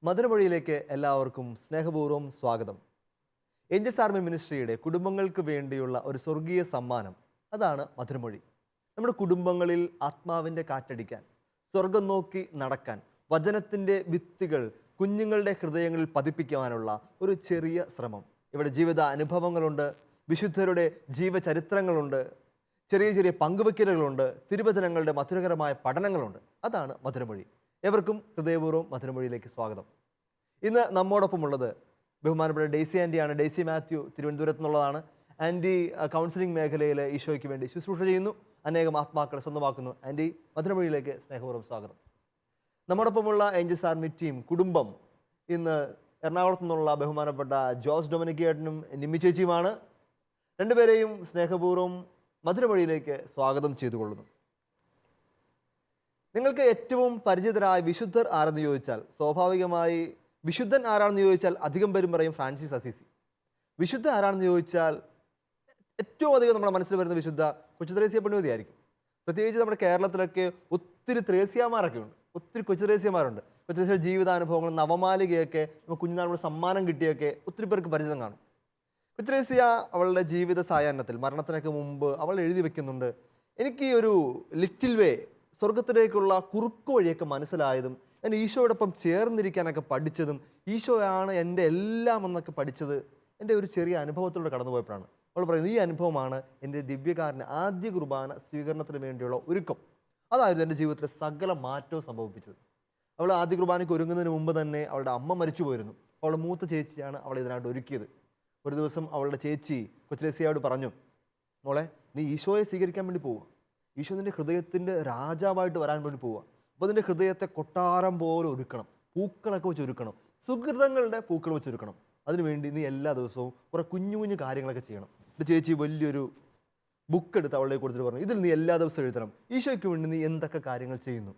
മധുരമൊഴിയിലേക്ക് എല്ലാവർക്കും സ്നേഹപൂർവ്വം സ്വാഗതം. ഏഞ്ചൽസ് ആർമി മിനിസ്ട്രിയുടെ കുടുംബങ്ങൾക്ക് വേണ്ടിയുള്ള ഒരു സ്വർഗീയ സമ്മാനം, അതാണ് മധുരമൊഴി. നമ്മുടെ കുടുംബങ്ങളിൽ ആത്മാവിൻ്റെ കാറ്റടിക്കാൻ, സ്വർഗം നോക്കി നടക്കാൻ, വചനത്തിൻ്റെ വിത്തുകൾ കുഞ്ഞുങ്ങളുടെ ഹൃദയങ്ങളിൽ പതിപ്പിക്കുവാനുള്ള ഒരു ചെറിയ ശ്രമം. ഇവിടെ ജീവിത അനുഭവങ്ങളുണ്ട്, വിശുദ്ധരുടെ ജീവചരിത്രങ്ങളുണ്ട്, ചെറിയ ചെറിയ പങ്കുവയ്ക്കലുകളുണ്ട്, തിരുവചനങ്ങളുടെ മധുരകരമായ പഠനങ്ങളുണ്ട്. അതാണ് മധുരമൊഴി. എവർക്കും ഹൃദയപൂർവ്വം മധുരമൊഴിയിലേക്ക് സ്വാഗതം. ഇന്ന് നമ്മോടൊപ്പമുള്ളത് ബഹുമാനപ്പെട്ട ഡെയ്സി ആൻറ്റിയാണ്. ഡെയ്സി മാത്യു തിരുവനന്തപുരത്ത് നിന്നുള്ളതാണ്. ആൻറ്റി കൗൺസിലിംഗ് മേഖലയിൽ ഈശോയ്ക്ക് വേണ്ടി ശുശ്രൂഷ ചെയ്യുന്നു, അനേകം ആത്മാക്കളെ സ്വന്തമാക്കുന്നു. ആൻറ്റി, മധുരമൊഴിയിലേക്ക് സ്നേഹപൂർവ്വം സ്വാഗതം. നമ്മോടൊപ്പമുള്ള ഏഞ്ചൽസ് ആർമി ടീം കുടുംബം ഇന്ന് എറണാകുളത്തു നിന്നുള്ള ബഹുമാനപ്പെട്ട ജോസ് ഡൊമിനിക് ഏട്ടനും നിമ്മി ചേച്ചിയുമാണ്. രണ്ടുപേരെയും സ്നേഹപൂർവ്വം മധുരമൊഴിയിലേക്ക് സ്വാഗതം ചെയ്തുകൊള്ളുന്നു. നിങ്ങൾക്ക് ഏറ്റവും പരിചിതരായ വിശുദ്ധർ ആരെന്ന് ചോദിച്ചാൽ സ്വാഭാവികമായി വിശുദ്ധൻ ആരാണെന്ന് ചോദിച്ചാൽ അധികം പേരും പറയും ഫ്രാൻസിസ് അസീസി. വിശുദ്ധ ആരാണെന്ന് ചോദിച്ചാൽ ഏറ്റവും അധികം നമ്മുടെ മനസ്സിൽ വരുന്ന വിശുദ്ധ കൊച്ചു ത്രേസ്യ പുണ്യവതിയായിരിക്കും. പ്രത്യേകിച്ച് നമ്മുടെ കേരളത്തിലൊക്കെ ഒത്തിരി ത്രേസ്യമാരൊക്കെ ഉണ്ട്, ഒത്തിരി കൊച്ചു ത്രേസ്യമാരുണ്ട്. കൊച്ചു ത്രേസ്യ ജീവിതാനുഭവങ്ങൾ, നവമാലികയൊക്കെ നമുക്ക് കുഞ്ഞുനാളുടെ സമ്മാനം കിട്ടിയൊക്കെ ഒത്തിരി പേർക്ക് പരിചിതം കാണും. കൊച്ചു ത്രേസ്യ അവളുടെ ജീവിത സായാഹ്നത്തിൽ മരണത്തിനൊക്കെ മുമ്പ് അവൾ എഴുതി വെക്കുന്നുണ്ട്, എനിക്ക് ഈ ഒരു ലിറ്റിൽ വേ, സ്വർഗത്തിലേക്കുള്ള കുറുക്കു വഴിയൊക്കെ മനസ്സിലായതും ഞാൻ ഈശോയോടൊപ്പം ചേർന്നിരിക്കാനൊക്കെ പഠിച്ചതും ഈശോയാണ് എൻ്റെ എല്ലാം എന്നൊക്കെ പഠിച്ചത് എൻ്റെ ഒരു ചെറിയ അനുഭവത്തിലൂടെ കടന്നു പോയപ്പോഴാണ്. അവൾ പറയുന്നത് ഈ അനുഭവമാണ് എൻ്റെ ദിവ്യകാരന് ആദ്യ കുർബാന സ്വീകരണത്തിന് വേണ്ടിയുള്ള ഒരുക്കം. അതായിരുന്നു എൻ്റെ ജീവിതത്തിൽ സകല മാറ്റവും സംഭവിപ്പിച്ചത്. അവൾ ആദ്യ കുർബാനയ്ക്ക് ഒരുങ്ങുന്നതിന് മുമ്പ് തന്നെ അവളുടെ അമ്മ മരിച്ചു പോയിരുന്നു. അവളുടെ മൂത്ത ചേച്ചിയാണ് അവളെ ഇതിനായിട്ട് ഒരുക്കിയത്. ഒരു ദിവസം അവളുടെ ചേച്ചി കൊച്ചുലേസിയോട് പറഞ്ഞു, മോളെ, നീ ഈശോയെ സ്വീകരിക്കാൻ വേണ്ടി പോവുക, ഈശോ നിൻ്റെ ഹൃദയത്തിൻ്റെ രാജാവായിട്ട് വരാൻ വേണ്ടി പോവുക. അപ്പോൾ നിൻ്റെ ഹൃദയത്തെ കൊട്ടാരം പോലെ ഒരുക്കണം, പൂക്കളൊക്കെ വെച്ച് ഒരുക്കണം, സുഹൃതങ്ങളുടെ പൂക്കൾ വെച്ചൊരുക്കണം. അതിനുവേണ്ടി നീ എല്ലാ ദിവസവും കുറേ കുഞ്ഞു കുഞ്ഞു കാര്യങ്ങളൊക്കെ ചെയ്യണം. എൻ്റെ ചേച്ചി വലിയൊരു ബുക്ക് എടുത്ത് അവളുടെ കൊടുത്തിട്ട് പറഞ്ഞു, ഇതിൽ നീ എല്ലാ ദിവസവും എഴുതണം ഈശോയ്ക്ക് വേണ്ടി നീ എന്തൊക്കെ കാര്യങ്ങൾ ചെയ്യുന്നു.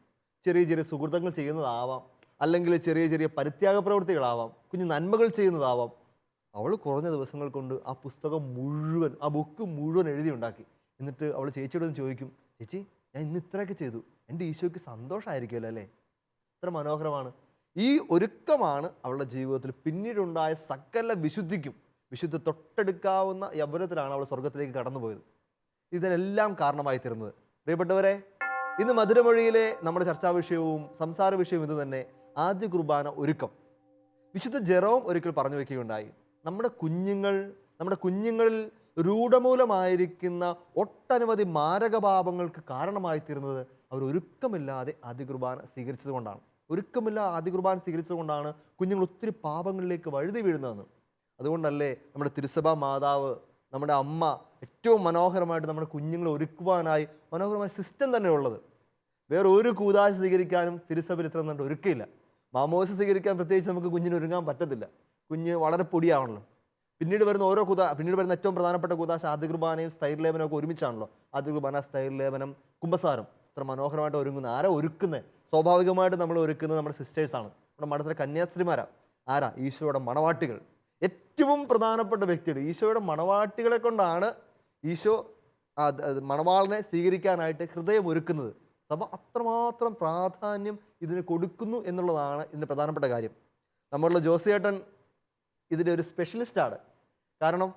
ചെറിയ ചെറിയ സുഹൃതങ്ങൾ ചെയ്യുന്നതാവാം, അല്ലെങ്കിൽ ചെറിയ ചെറിയ പരിത്യാഗ പ്രവൃത്തികളാവാം, കുഞ്ഞു നന്മകൾ ചെയ്യുന്നതാവാം. അവൾ കുറഞ്ഞ ദിവസങ്ങൾ കൊണ്ട് ആ പുസ്തകം മുഴുവൻ, ആ ബുക്ക് മുഴുവൻ എഴുതി ഉണ്ടാക്കി. എന്നിട്ട് അവൾ ചേച്ചിയോടൊന്ന് ചോദിക്കും, ചേച്ചി, ഞാൻ ഇന്ന് ഇത്രയൊക്കെ ചെയ്തു, എൻ്റെ ഈശോയ്ക്ക് സന്തോഷമായിരിക്കുമല്ലോ അല്ലേ? ഇത്ര മനോഹരമാണ്. ഈ ഒരുക്കമാണ് അവളുടെ ജീവിതത്തിൽ പിന്നീടുണ്ടായ സകല വിശുദ്ധിക്കും, വിശുദ്ധ തൊട്ടെടുക്കാവുന്ന യൗവനത്തിലാണ് അവൾ സ്വർഗത്തിലേക്ക് കടന്നുപോയത്. ഇതിനെല്ലാം കാരണമായി തീർന്നത്. പ്രിയപ്പെട്ടവരെ, ഇന്ന് മധുരമൊഴിയിലെ നമ്മുടെ ചർച്ചാ വിഷയവും സംസാര വിഷയവും ഇത് തന്നെ, ആദ്യ കുർബാന ഒരുക്കം. വിശുദ്ധ ജെറോം ഒരിക്കൽ പറഞ്ഞു വയ്ക്കുകയുണ്ടായി, നമ്മുടെ കുഞ്ഞുങ്ങളിൽ രൂഢമൂലമായിരിക്കുന്ന ഒട്ടനവധി മാരകപാപങ്ങൾക്ക് കാരണമായി തീർന്നത് അവർ ഒരുക്കമില്ലാതെ ആദ്യ കുർബാന സ്വീകരിച്ചത് കൊണ്ടാണ്. ഒരുക്കമില്ലാതെ ആദ്യ കുർബാന സ്വീകരിച്ചത് കൊണ്ടാണ് കുഞ്ഞുങ്ങൾ ഒത്തിരി പാപങ്ങളിലേക്ക് വഴുതി വീഴുന്നതെന്ന്. അതുകൊണ്ടല്ലേ നമ്മുടെ തിരുസഭാ മാതാവ്, നമ്മുടെ അമ്മ ഏറ്റവും മനോഹരമായിട്ട് നമ്മുടെ കുഞ്ഞുങ്ങളെ ഒരുക്കുവാനായി മനോഹരമായ സിസ്റ്റം തന്നെ ഉള്ളത്. വേറെ ഒരു കൂദാശ സ്വീകരിക്കാനും തിരുസഭയിൽ ഇത്ര നന്നായിട്ട് ഒരുക്കില്ല. മാമോസ് സ്വീകരിക്കാൻ പ്രത്യേകിച്ച് നമുക്ക് കുഞ്ഞിന് ഒരുങ്ങാൻ പറ്റത്തില്ല, കുഞ്ഞ് വളരെ പൊടിയാണല്ലോ. പിന്നീട് വരുന്ന ഏറ്റവും പ്രധാനപ്പെട്ട കൂദാശ ആദ്യ കുർബാനയും സ്ഥൈര്യലേപനവും ഒക്കെ ഒരുമിച്ചാണല്ലോ. ആദ്യ കുർബാന, സ്ഥൈര്യലേപനം, കുമ്പസാരം. ഇത്ര മനോഹരമായിട്ട് ഒരുങ്ങുന്നത് ആരാ ഒരുക്കുന്നത്? സ്വാഭാവികമായിട്ട് നമ്മൾ ഒരുക്കുന്നത് നമ്മുടെ സിസ്റ്റേഴ്സാണ്, നമ്മുടെ മഠത്തിലെ കന്യാസ്ത്രീമാരാണ്. ആരാ? ഈശോയുടെ മണവാട്ടികൾ. ഏറ്റവും പ്രധാനപ്പെട്ട വ്യക്തികൾ ഈശോയുടെ മണവാട്ടികളെ കൊണ്ടാണ് ഈശോ മണവാളിനെ സ്വീകരിക്കാനായിട്ട് ഹൃദയം ഒരുക്കുന്നത്. സഭ അത്രമാത്രം പ്രാധാന്യം ഇതിന് കൊടുക്കുന്നു എന്നുള്ളതാണ് ഇതിൻ്റെ പ്രധാനപ്പെട്ട കാര്യം. നമ്മളുടെ ജോസിയേട്ടൻ ഇതിൻ്റെ ഒരു സ്പെഷ്യലിസ്റ്റാണ്. കാരണം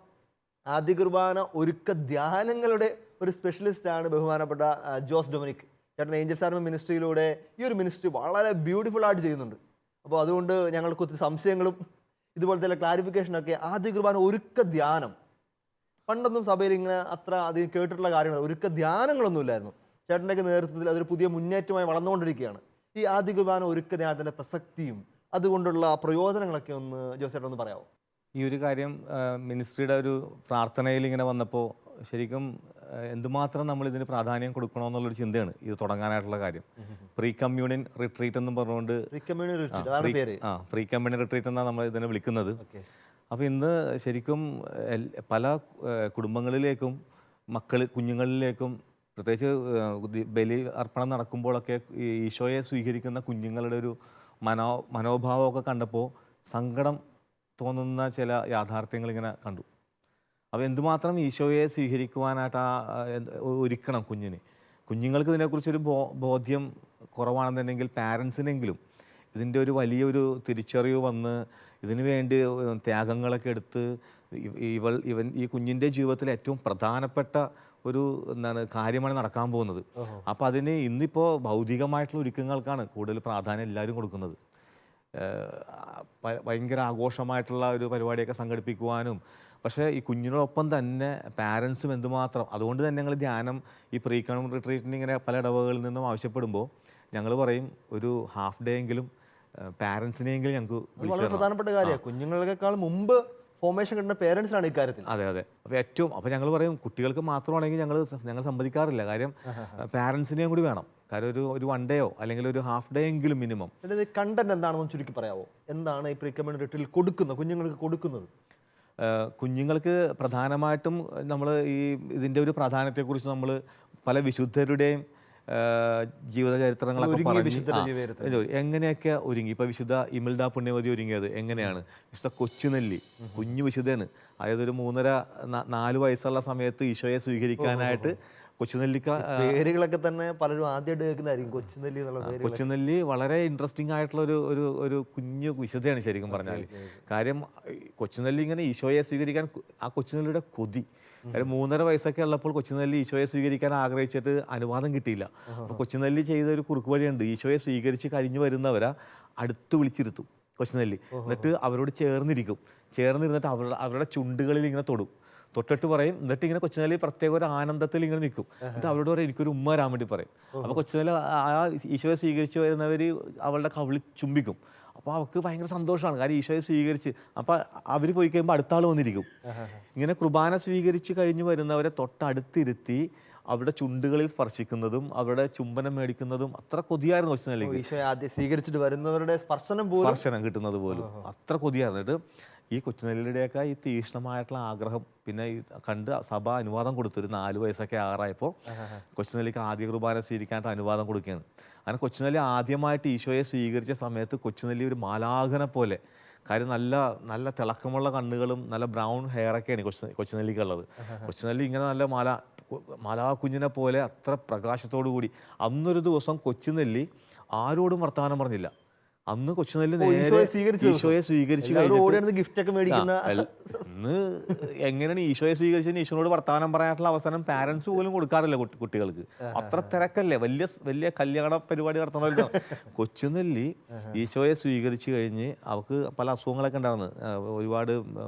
ആദ്യ കുർബാന ഒരുക്ക ധ്യാനങ്ങളുടെ ഒരു സ്പെഷ്യലിസ്റ്റാണ് ബഹുമാനപ്പെട്ട ജോസ് ഡൊമിനിക് ചേട്ടൻ. ഏഞ്ചൽസ് ആർമി മിനിസ്ട്രിയിലൂടെ ഈ ഒരു മിനിസ്ട്രി വളരെ ബ്യൂട്ടിഫുൾ ആയിട്ട് ചെയ്യുന്നുണ്ട്. അപ്പോൾ അതുകൊണ്ട് ഞങ്ങൾക്ക് ഒത്തിരി സംശയങ്ങളും ഇതുപോലത്തെ ക്ലാരിഫിക്കേഷനൊക്കെ. ആദ്യ കുർബാന ഒരുക്ക ധ്യാനം പണ്ടൊന്നും സഭയിൽ ഇങ്ങനെ അത്ര അധികം കേട്ടിട്ടുള്ള കാര്യങ്ങൾ, ഒരുക്ക ധ്യാനങ്ങളൊന്നും ഇല്ലായിരുന്നു. ചേട്ടൻ്റെയൊക്കെ നേതൃത്വത്തിൽ അതൊരു പുതിയ മുന്നേറ്റമായി വളർന്നുകൊണ്ടിരിക്കുകയാണ്. ഈ ആദ്യ കുർബാന ഒരുക്ക ധ്യാനത്തിൻ്റെ പ്രസക്തിയും അതുകൊണ്ടുള്ള പ്രയോജനങ്ങളൊക്കെ ഒന്ന് ജോസേട്ടൻ ഒന്ന് പറയാമോ? ഈ ഒരു കാര്യം മിനിസ്ട്രിയുടെ ഒരു പ്രാർത്ഥനയിൽ ഇങ്ങനെ വന്നപ്പോൾ ശരിക്കും എന്തുമാത്രം നമ്മൾ ഇതിന് പ്രാധാന്യം കൊടുക്കണമെന്നുള്ളൊരു ചിന്തയാണ് ഇത് തുടങ്ങാനായിട്ടുള്ള കാര്യം. പ്രീ കമ്മ്യൂണിയൻ റിട്രീറ്റ് എന്നും പറഞ്ഞുകൊണ്ട്, പ്രീ കമ്മ്യൂണിയൻ റിട്രീറ്റ് എന്നാണ് നമ്മൾ ഇതിനെ വിളിക്കുന്നത്. അപ്പോൾ ഇന്ന് ശരിക്കും പല കുടുംബങ്ങളിലേക്കും കുഞ്ഞുങ്ങളിലേക്കും പ്രത്യേകിച്ച് ബലി അർപ്പണം നടക്കുമ്പോഴൊക്കെ ഈശോയെ സ്വീകരിക്കുന്ന കുഞ്ഞുങ്ങളുടെ ഒരു മനോഭാവമൊക്കെ കണ്ടപ്പോൾ സങ്കടം തോന്നുന്ന ചില യാഥാർത്ഥ്യങ്ങൾ ഇങ്ങനെ കണ്ടു. അപ്പോൾ എന്തുമാത്രം ഈശോയെ സ്വീകരിക്കുവാനായിട്ട് ഒരുക്കണം കുഞ്ഞുങ്ങൾക്ക് ഇതിനെക്കുറിച്ചൊരു ബോധ്യം കുറവാണെന്നുണ്ടെങ്കിൽ പാരൻസിനെങ്കിലും ഇതിൻ്റെ ഒരു വലിയൊരു തിരിച്ചറിവ് വന്ന് ഇതിനു വേണ്ടി ത്യാഗങ്ങളൊക്കെ എടുത്ത് ഇവൻ ഈ കുഞ്ഞിൻ്റെ ജീവിതത്തിൽ ഏറ്റവും പ്രധാനപ്പെട്ട ഒരു കാര്യമാണ് നടക്കാൻ പോകുന്നത്. അപ്പോൾ അതിന് ഇന്നിപ്പോൾ ഭൗതികമായിട്ടുള്ള ഒരുക്കങ്ങൾക്കാണ് കൂടുതൽ പ്രാധാന്യം എല്ലാവരും കൊടുക്കുന്നത്. ഭയങ്കര ആഘോഷമായിട്ടുള്ള ഒരു പരിപാടിയൊക്കെ സംഘടിപ്പിക്കുവാനും, പക്ഷേ ഈ കുഞ്ഞിനോടൊപ്പം തന്നെ പാരൻസും എന്തുമാത്രം. അതുകൊണ്ട് തന്നെ ഞങ്ങൾ ധ്യാനം ഈ പ്രീ കൺവെൻഷൻ റിട്രീറ്റിന് ഇങ്ങനെ പല ഇടവകളിൽ നിന്നും ആവശ്യപ്പെടുമ്പോൾ ഞങ്ങൾ പറയും ഒരു ഹാഫ് ഡേ എങ്കിലും പാരൻസിനെങ്കിലും ഞങ്ങൾക്ക് വളരെ പ്രധാനപ്പെട്ട കാര്യമാണ്. കുഞ്ഞുങ്ങളെക്കാൾ മുമ്പ് ഫോർമേഷൻ കിട്ടുന്ന പേരൻസിനാണ് ഇക്കാര്യത്തിൽ. അതെ. അപ്പോൾ ഞങ്ങൾ പറയും കുട്ടികൾക്ക് മാത്രമാണെങ്കിൽ ഞങ്ങൾ സമ്മതിക്കാറില്ല. കാര്യം പാരൻസിനെയും കൂടി വേണം. കാര്യം ഒരു വൺ ഡേയോ അല്ലെങ്കിൽ ഒരു ഹാഫ് ഡേ എങ്കിലും മിനിമം. കണ്ടന്റ് എന്താണെന്ന് ചുരുക്കി പറയാമോ? എന്താണ് ഈ പ്രീ കൺവെൻഷൻ റിട്രീറ്റിൽ കൊടുക്കുന്നത്, കുഞ്ഞുങ്ങൾക്ക് കൊടുക്കുന്നത്? കുഞ്ഞുങ്ങൾക്ക് പ്രധാനമായിട്ടും നമ്മൾ ഇതിൻ്റെ ഒരു പ്രാധാന്യത്തെക്കുറിച്ച് നമ്മൾ പല വിശുദ്ധരുടെയും ജീവചരിത്രങ്ങളൊക്കെ പറഞ്ഞു എങ്ങനെയൊക്കെ ഒരുങ്ങി. ഇപ്പോൾ വിശുദ്ധ ഇമിൽഡ പുണ്യവതി ഒരുങ്ങിയത് എങ്ങനെയാണ്, വിശുദ്ധ കൊച്ചുനെല്ലി കുഞ്ഞു വിശുദ്ധയാണ്. അതായത് ഒരു 3-4 വയസ്സുള്ള സമയത്ത് ഈശോയെ സ്വീകരിക്കാനായിട്ട് കൊച്ചുനെല്ലിക്ക പേരുകളൊക്കെ തന്നെ പലരും ആദ്യമായിട്ട് കേൾക്കുന്നതായിരിക്കും. കൊച്ചുനെല്ലി എന്നുള്ള പേര്. കൊച്ചുനെല്ലി വളരെ ഇൻട്രസ്റ്റിംഗ് ആയിട്ടുള്ള ഒരു കുഞ്ഞു വിശുദ്ധയാണ് ശരിക്കും പറഞ്ഞാൽ. കാര്യം കൊച്ചുനെല്ലി ഇങ്ങനെ ഈശോയെ സ്വീകരിക്കാൻ ആ കൊച്ചുനെല്ലിയുടെ കൊതി. കാര്യം 3.5 വയസ്സൊക്കെ ഉള്ളപ്പോൾ കൊച്ചുനെല്ലി ഈശോയെ സ്വീകരിക്കാൻ ആഗ്രഹിച്ചിട്ട് അനുവാദം കിട്ടിയില്ല. അപ്പോൾ കൊച്ചുനെല്ലി ചെയ്ത ഒരു കുറുക്ക് വഴിയുണ്ട്. ഈശോയെ സ്വീകരിച്ച് കഴിഞ്ഞ് വരുന്നവരെ അടുത്ത് വിളിച്ചിരുത്തും കൊച്ചുനെല്ലി. എന്നിട്ട് അവരോട് ചേർന്നിരുന്നിട്ട് അവരുടെ ചുണ്ടുകളിൽ ഇങ്ങനെ തൊട്ടിട്ട് പറയും. എന്നിട്ട് ഇങ്ങനെ കൊച്ചുനെല്ലി പ്രത്യേക ഒരു ആനന്ദത്തിൽ ഇങ്ങനെ നിൽക്കും. എന്നിട്ട് അവരോട് പറയും എനിക്കൊരു ഉമ്മ വരാൻ വേണ്ടി പറയും. അപ്പോൾ കൊച്ചുനെല്ലി ആ ഈശോയെ സ്വീകരിച്ച് വരുന്നവർ അവളുടെ കവിളി ചുംബിക്കും. അപ്പോൾ അവർക്ക് ഭയങ്കര സന്തോഷമാണ്. കാര്യം ഈശോയെ സ്വീകരിച്ച് അപ്പോൾ അവർ പോയി കഴിയുമ്പോൾ അടുത്ത ആൾ വന്നിരിക്കും. ഇങ്ങനെ കുർബാന സ്വീകരിച്ച് കഴിഞ്ഞ് വരുന്നവരെ തൊട്ടടുത്തിരുത്തി അവരുടെ ചുണ്ടുകളിൽ സ്പർശിക്കുന്നതും അവരുടെ ചുംബനം മേടിക്കുന്നതും അത്ര കൊതിയായിരുന്നു കൊച്ചുനെല്ലിക്ക്. സ്വീകരിച്ചിട്ട് വരുന്നവരുടെ സ്പർശനം കിട്ടുന്നത് പോലും അത്ര കൊതിയായിരുന്നു. എന്നിട്ട് ഈ കൊച്ചുനെല്ലിയുടെയൊക്കെ ഈ തീക്ഷ്ണമായിട്ടുള്ള ആഗ്രഹം പിന്നെ കണ്ട് സഭ അനുവാദം കൊടുത്തു. ഒരു 4 വയസ്സൊക്കെ ആറായപ്പോൾ കൊച്ചുനെല്ലിക്ക് ആദ്യ കുർബാന സ്വീകരിക്കാനായിട്ട് അനുവാദം കൊടുക്കുകയാണ്. അങ്ങനെ കൊച്ചുനെല്ലി ആദ്യമായിട്ട് ഈശോയെ സ്വീകരിച്ച സമയത്ത് കൊച്ചുനെല്ലി ഒരു മാലാഖനെ പോലെ. കാര്യം നല്ല തിളക്കമുള്ള കണ്ണുകളും നല്ല ബ്രൗൺ ഹെയറൊക്കെയാണ് കൊച്ചുനെല്ലിക്കുള്ളത്. കൊച്ചുനെല്ലി ഇങ്ങനെ നല്ല മാലാകുഞ്ഞിനെ പോലെ അത്ര പ്രകാശത്തോടു കൂടി. അന്നൊരു ദിവസം കൊച്ചുനെല്ലി ആരോടും വർത്തമാനം പറഞ്ഞില്ല. അന്ന് കൊച്ചുനെല്ലി ഈശോയെ സ്വീകരിച്ചു ഇന്ന് എങ്ങനെയാണ് ഈശോയെ സ്വീകരിച്ചതിന് ഈശോനോട് വർത്തമാനം പറയാനുള്ള അവസരം പാരൻസ് പോലും കൊടുക്കാറില്ല കുട്ടികൾക്ക്. അത്ര തിരക്കല്ലേ, വലിയ കല്യാണ പരിപാടി നടത്തണമല്ലോ. കൊച്ചുനെല്ലി ഈശോയെ സ്വീകരിച്ചു കഴിഞ്ഞ് അവൾക്ക് പല അസുഖങ്ങളൊക്കെ ഉണ്ടായിരുന്നു. ഒരുപാട്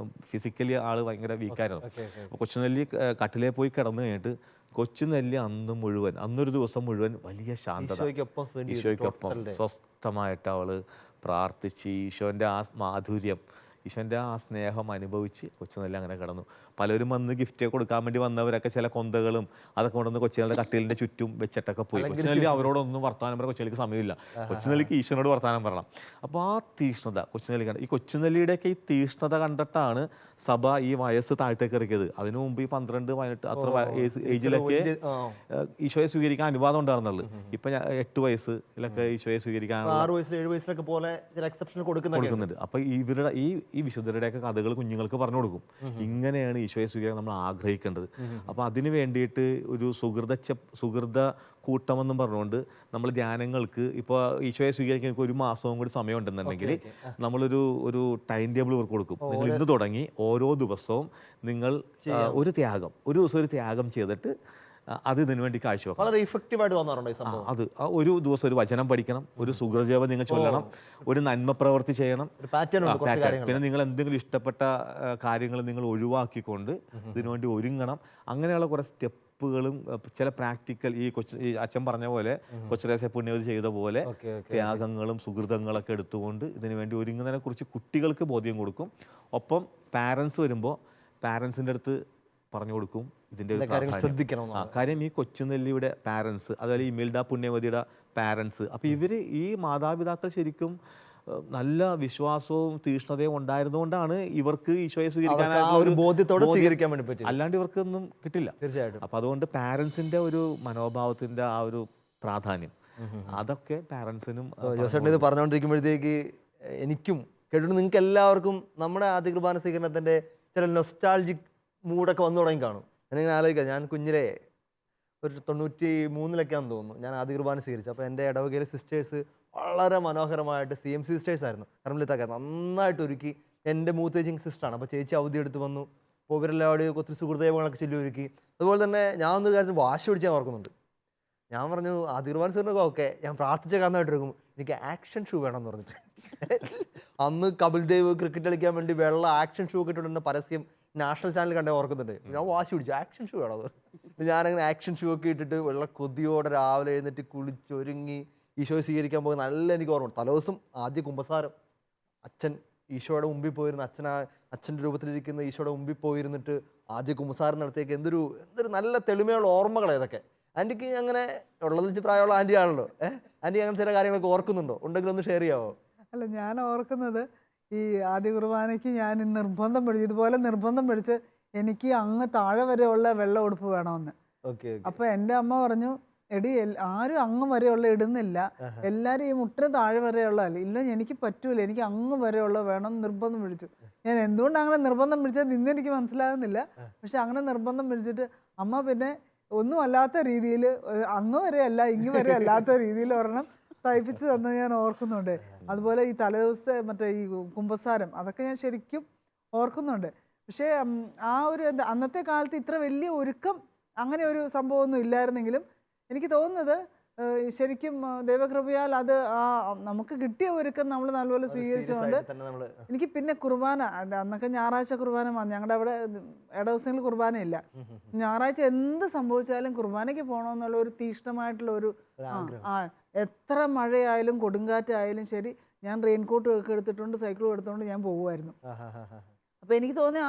ഫിസിക്കലി ആള് ഭയങ്കര വീക്കായിരുന്നു. കൊച്ചുനെല്ലി കട്ടിലേ പോയി കിടന്നു കഴിഞ്ഞിട്ട് കൊച്ചുനെല്ലി അന്നൊരു ദിവസം മുഴുവൻ വലിയ ശാന്തത, ഈശോയ്ക്കൊപ്പം സ്വസ്ഥമായിട്ട് അവള് പ്രാർത്ഥിച്ച് ഈശോൻ്റെ ആ മാധുര്യം, ഈശോൻ്റെ ആ സ്നേഹം അനുഭവിച്ച് കൊച്ചുനെല്ലി അങ്ങനെ കിടന്നു. പലരും വന്ന് ഗിഫ്റ്റ് കൊടുക്കാൻ വേണ്ടി വന്നവരൊക്കെ ചില കൊന്തകളും അതൊക്കെ കൊണ്ടുവന്ന് കൊച്ചുനെല്ലിയുടെ കട്ടിലിൻ്റെ ചുറ്റും വെച്ചിട്ടൊക്കെ പോയി. കൊച്ചുനെല്ലി അവരോടൊന്നും വർത്തമാനം പറയാൻ കൊച്ചുനെല്ലിക്ക് സമയമില്ല. കൊച്ചുനെല്ലിക്ക് ഈശോനോട് വർത്തമാനം പറയണം. അപ്പോൾ ആ തീഷ്ണത കൊച്ചുനെല്ലി ഈ കൊച്ചുനെല്ലിയുടെയൊക്കെ ഈ തീഷ്ണത കണ്ടിട്ടാണ് സഭ ഈ വയസ്സ് താഴത്തേക്ക് ഇറക്കിയത്. അതിനു മുമ്പ് ഈ 12-18 അത്ര ഏജിലൊക്കെ ഈശോയെ സ്വീകരിക്കാൻ അനുവാദം ഉണ്ടായിരുന്നുള്ളൂ. ഇപ്പൊ 8 വയസ്സിലൊക്കെ ഈശോയെ സ്വീകരിക്കാൻ 6 വയസ്സിൽ 7 വയസ്സിലൊക്കെ പോലെ ചില എക്സെപ്ഷൻ കൊടുക്കുന്നുണ്ട്. അപ്പൊ ഇവരുടെ ഈ വിശുദ്ധരുടെയൊക്കെ കഥകൾ കുഞ്ഞുങ്ങൾക്ക് പറഞ്ഞു കൊടുക്കും. ഇങ്ങനെയാണ് ഈശോയെ സ്വീകരിക്കാൻ നമ്മൾ ആഗ്രഹിക്കേണ്ടത്. അപ്പോൾ അതിന് വേണ്ടിയിട്ട് ഒരു സുഹൃത കൂട്ടമെന്നും പറഞ്ഞുകൊണ്ട് നമ്മൾ ധ്യാനങ്ങൾക്ക് ഇപ്പോൾ ഈശോയെ സ്വീകരിക്കാൻ 1 മാസവും കൂടി സമയം ഉണ്ടെന്നുണ്ടെങ്കിൽ നമ്മളൊരു ടൈം ടേബിൾ ഇവർക്ക് കൊടുക്കും. നിങ്ങൾ ഇന്ന് തുടങ്ങി ഓരോ ദിവസവും നിങ്ങൾ ഒരു ദിവസം ഒരു ത്യാഗം ചെയ്തിട്ട് അത് ഇതിനു വേണ്ടി കാഴ്ചവെക്കണം. വളരെ ഇഫക്റ്റീവായിട്ട് തോന്നാറുണ്ട് ഈ സംഭവം. അത് ഒരു ദിവസം ഒരു വചനം പഠിക്കണം, ഒരു സുഹൃജപം നിങ്ങൾ ചൊല്ലണം, ഒരു നന്മ പ്രവൃത്തി ചെയ്യണം. പിന്നെ നിങ്ങൾ എന്തെങ്കിലും ഇഷ്ടപ്പെട്ട കാര്യങ്ങൾ നിങ്ങൾ ഒഴിവാക്കിക്കൊണ്ട് ഇതിനുവേണ്ടി ഒരുങ്ങണം. അങ്ങനെയുള്ള കുറേ സ്റ്റെപ്പുകളും ചില പ്രാക്ടിക്കൽ ഈ അച്ഛൻ പറഞ്ഞ പോലെ കൊച്ചുരേസ പുണ്യവതി ചെയ്ത പോലെ ത്യാഗങ്ങളും സുഹൃതങ്ങളൊക്കെ എടുത്തുകൊണ്ട് ഇതിനു വേണ്ടി ഒരുങ്ങുന്നതിനെ കുറിച്ച് കുട്ടികൾക്ക് ബോധ്യം കൊടുക്കും. ഒപ്പം പാരൻസ് വരുമ്പോൾ പാരൻസിൻ്റെ അടുത്ത് പറഞ്ഞു കൊടുക്കും ഇതിൻ്റെ കാര്യം. ഈ കൊച്ചുനെല്ലിയുടെ പാരൻസ്, അതുപോലെ ഈ ഇമിൽഡ പുണ്യവതിയുടെ പാരൻസ്, അപ്പോൾ ഈ മാതാപിതാക്കൾ ശരിക്കും നല്ല വിശ്വാസവും തീഷ്ണതയും ഉണ്ടായിരുന്നുകൊണ്ടാണ് ഇവർക്ക് ഈശോയെ സ്വീകരിക്കാനായിട്ടുള്ള ഒരു ബോധ്യത്തോടെ സ്വീകരിക്കാൻ വേണ്ടി പറ്റും. അല്ലാണ്ട് ഇവർക്കൊന്നും കിട്ടില്ല. തീർച്ചയായിട്ടും. അപ്പോൾ അതുകൊണ്ട് പാരൻസിൻ്റെ ഒരു മനോഭാവത്തിൻ്റെ ആ ഒരു പ്രാധാന്യം അതൊക്കെ പാരൻസിനും. ജോസേട്ടൻ ഇത് പറഞ്ഞുകൊണ്ടിരിക്കുമ്പോഴത്തേക്ക് എനിക്കും കേട്ടിട്ട് നിങ്ങൾക്ക് എല്ലാവർക്കും നമ്മുടെ ആദ്യ കുർബാന സ്വീകരണത്തിൻ്റെ ചില നൊസ്റ്റാൾജിക് മൂഡൊക്കെ വന്നു തുടങ്ങി കാണും. ഞാനിങ്ങനെ ആലോചിക്കാം, ഞാൻ കുഞ്ഞിലെ ഒരു 93-ലൊക്കെയാണെന്ന് തോന്നുന്നു ഞാൻ ആദ്യ കുർബാന സ്വീകരിച്ചത്. അപ്പോൾ എൻ്റെ ഇടവകയിലെ സിസ്റ്റേഴ്സ് വളരെ മനോഹരമായിട്ട് CMC സിസ്റ്റേഴ്സ് ആയിരുന്നു, കർമ്മലിത്തൊക്കെ നന്നായിട്ട് ഒരുക്കി. എൻ്റെ മൂത്തേച്ചി സിസ്റ്ററാണ്, അപ്പോൾ ചേച്ചി അവധി എടുത്ത് വന്നു. അപ്പോൾ ഇവരെല്ലാവരും ഒത്തിരി സുഹൃദൈവങ്ങളൊക്കെ ചൊല്ലി ഒരുക്കി. അതുപോലെ തന്നെ ഞാൻ ഒന്ന് കാര്യത്തിൽ വാശി പിടിച്ച് ഞാൻ ഓർക്കുന്നുണ്ട്. ഞാൻ പറഞ്ഞു ആദ്യ കുർബാന സ്വീകരണമൊക്കെ ഓക്കെ, ഞാൻ പ്രാർത്ഥിച്ച കാരണമായിട്ട് എടുക്കും, എനിക്ക് ആക്ഷൻ ഷൂ വേണമെന്ന് പറഞ്ഞിട്ട്. അന്ന് കപിൽ ദേവ് ക്രിക്കറ്റ് കളിക്കാൻ വേണ്ടി വെള്ള ആക്ഷൻ ഷൂ ഒക്കെ ഇട്ടുകൊണ്ടിരുന്ന പരസ്യം നാഷണൽ ചാനൽ കണ്ടേ ഓർക്കുന്നുണ്ട്. ഞാൻ വാശി പിടിച്ചു ആക്ഷൻ ഷൂ വേണം. ഞാനങ്ങനെ ആക്ഷൻ ഷൂ ഒക്കെ ഇട്ടിട്ട് വെള്ള കൊതിയോടെ രാവിലെ എഴുന്നേറ്റ് കുളിച്ചൊരുങ്ങി ഈശോയെ സ്വീകരിക്കാൻ പോകുന്ന നല്ല എനിക്ക് ഓർമ്മ. തലേദിവസം ആദ്യ കുമ്പസാരം അച്ഛൻ ഈശോയുടെ മുമ്പിൽ പോയിരുന്ന അച്ഛൻ്റെ രൂപത്തിലിരിക്കുന്ന ഈശോയുടെ മുമ്പിൽ പോയിരുന്നിട്ട് ആദ്യ കുമ്പസാരം നടത്തിയേക്ക് എന്തൊരു നല്ല തെളിമയുള്ള ഓർമ്മകൾ ഇതൊക്കെ. ആൻറ്റിക്ക് അങ്ങനെ ഉള്ളത് വെച്ച് പ്രായമുള്ള ആൻറ്റി ആണല്ലോ. ആൻറ്റി അങ്ങനെ ചില കാര്യങ്ങളൊക്കെ ഓർക്കുന്നുണ്ടോ? ഉണ്ടെങ്കിൽ ഒന്ന് ഷെയർ ചെയ്യാമോ? അല്ല, ഞാൻ ഓർക്കുന്നത് ഈ ആദ്യ കുർബാനയ്ക്ക് ഞാൻ നിർബന്ധം പിടിച്ചു, ഇതുപോലെ നിർബന്ധം പിടിച്ച് എനിക്ക് അങ്ങ് താഴെ വരെയുള്ള വെള്ള ഉടുപ്പ് വേണമെന്ന്. ഓക്കെ. അപ്പോൾ എൻ്റെ അമ്മ പറഞ്ഞു, എടി ആരും അങ്ങ് വരെയുള്ള ഇടുന്നില്ല, എല്ലാവരും ഈ മുട്ടിന് താഴെ വരെയുള്ളതല്ല. ഇല്ല, എനിക്ക് പറ്റൂല, എനിക്ക് അങ്ങ് വരെയുള്ള വേണം നിർബന്ധം പിടിച്ചു. ഞാൻ എന്തുകൊണ്ട് അങ്ങനെ നിർബന്ധം പിടിച്ചത് ഇന്ന് എനിക്ക് മനസ്സിലാകുന്നില്ല. പക്ഷെ അങ്ങനെ നിർബന്ധം പിടിച്ചിട്ട് അമ്മ പിന്നെ ഒന്നും അല്ലാത്ത രീതിയിൽ അങ്ങ് വരെ അല്ല ഇങ്ങ് വരെ അല്ലാത്ത രീതിയിൽ ഒരെണ്ണം തയ്പ്പിച്ച് തന്നത് ഞാൻ ഓർക്കുന്നുണ്ട്. അതുപോലെ ഈ തലേദിവസത്തെ മറ്റേ ഈ കുമ്പസാരം അതൊക്കെ ഞാൻ ശരിക്കും ഓർക്കുന്നുണ്ട്. പക്ഷേ ആ ഒരു അന്നത്തെ കാലത്ത് ഇത്ര വലിയ ഒരുക്കം അങ്ങനെ ഒരു സംഭവമൊന്നും ഇല്ലായിരുന്നെങ്കിലും എനിക്ക് തോന്നുന്നത് ശരിക്കും ദൈവകൃപയാൽ അത് നമുക്ക് കിട്ടിയ ഒരുക്കം നമ്മൾ നല്ലപോലെ സ്വീകരിച്ചുകൊണ്ട് എനിക്ക് പിന്നെ കുർബാന അന്നൊക്കെ ഞായറാഴ്ച കുർബാന ഞങ്ങളുടെ അവിടെ ഇടദിവസങ്ങളിൽ കുർബാനയില്ല. ഞായറാഴ്ച എന്ത് സംഭവിച്ചാലും കുർബാനയ്ക്ക് പോകണമെന്നുള്ള ഒരു തീക്ഷ്ണമായിട്ടുള്ള ഒരു എത്ര മഴയായാലും കൊടുങ്കാറ്റായാലും ശരി, ഞാൻ റെയിൻകോട്ട് ഒക്കെ എടുത്തിട്ടുണ്ട്, സൈക്കിളും എടുത്തുകൊണ്ട് ഞാൻ പോകുമായിരുന്നു. അപ്പോൾ എനിക്ക് തോന്നി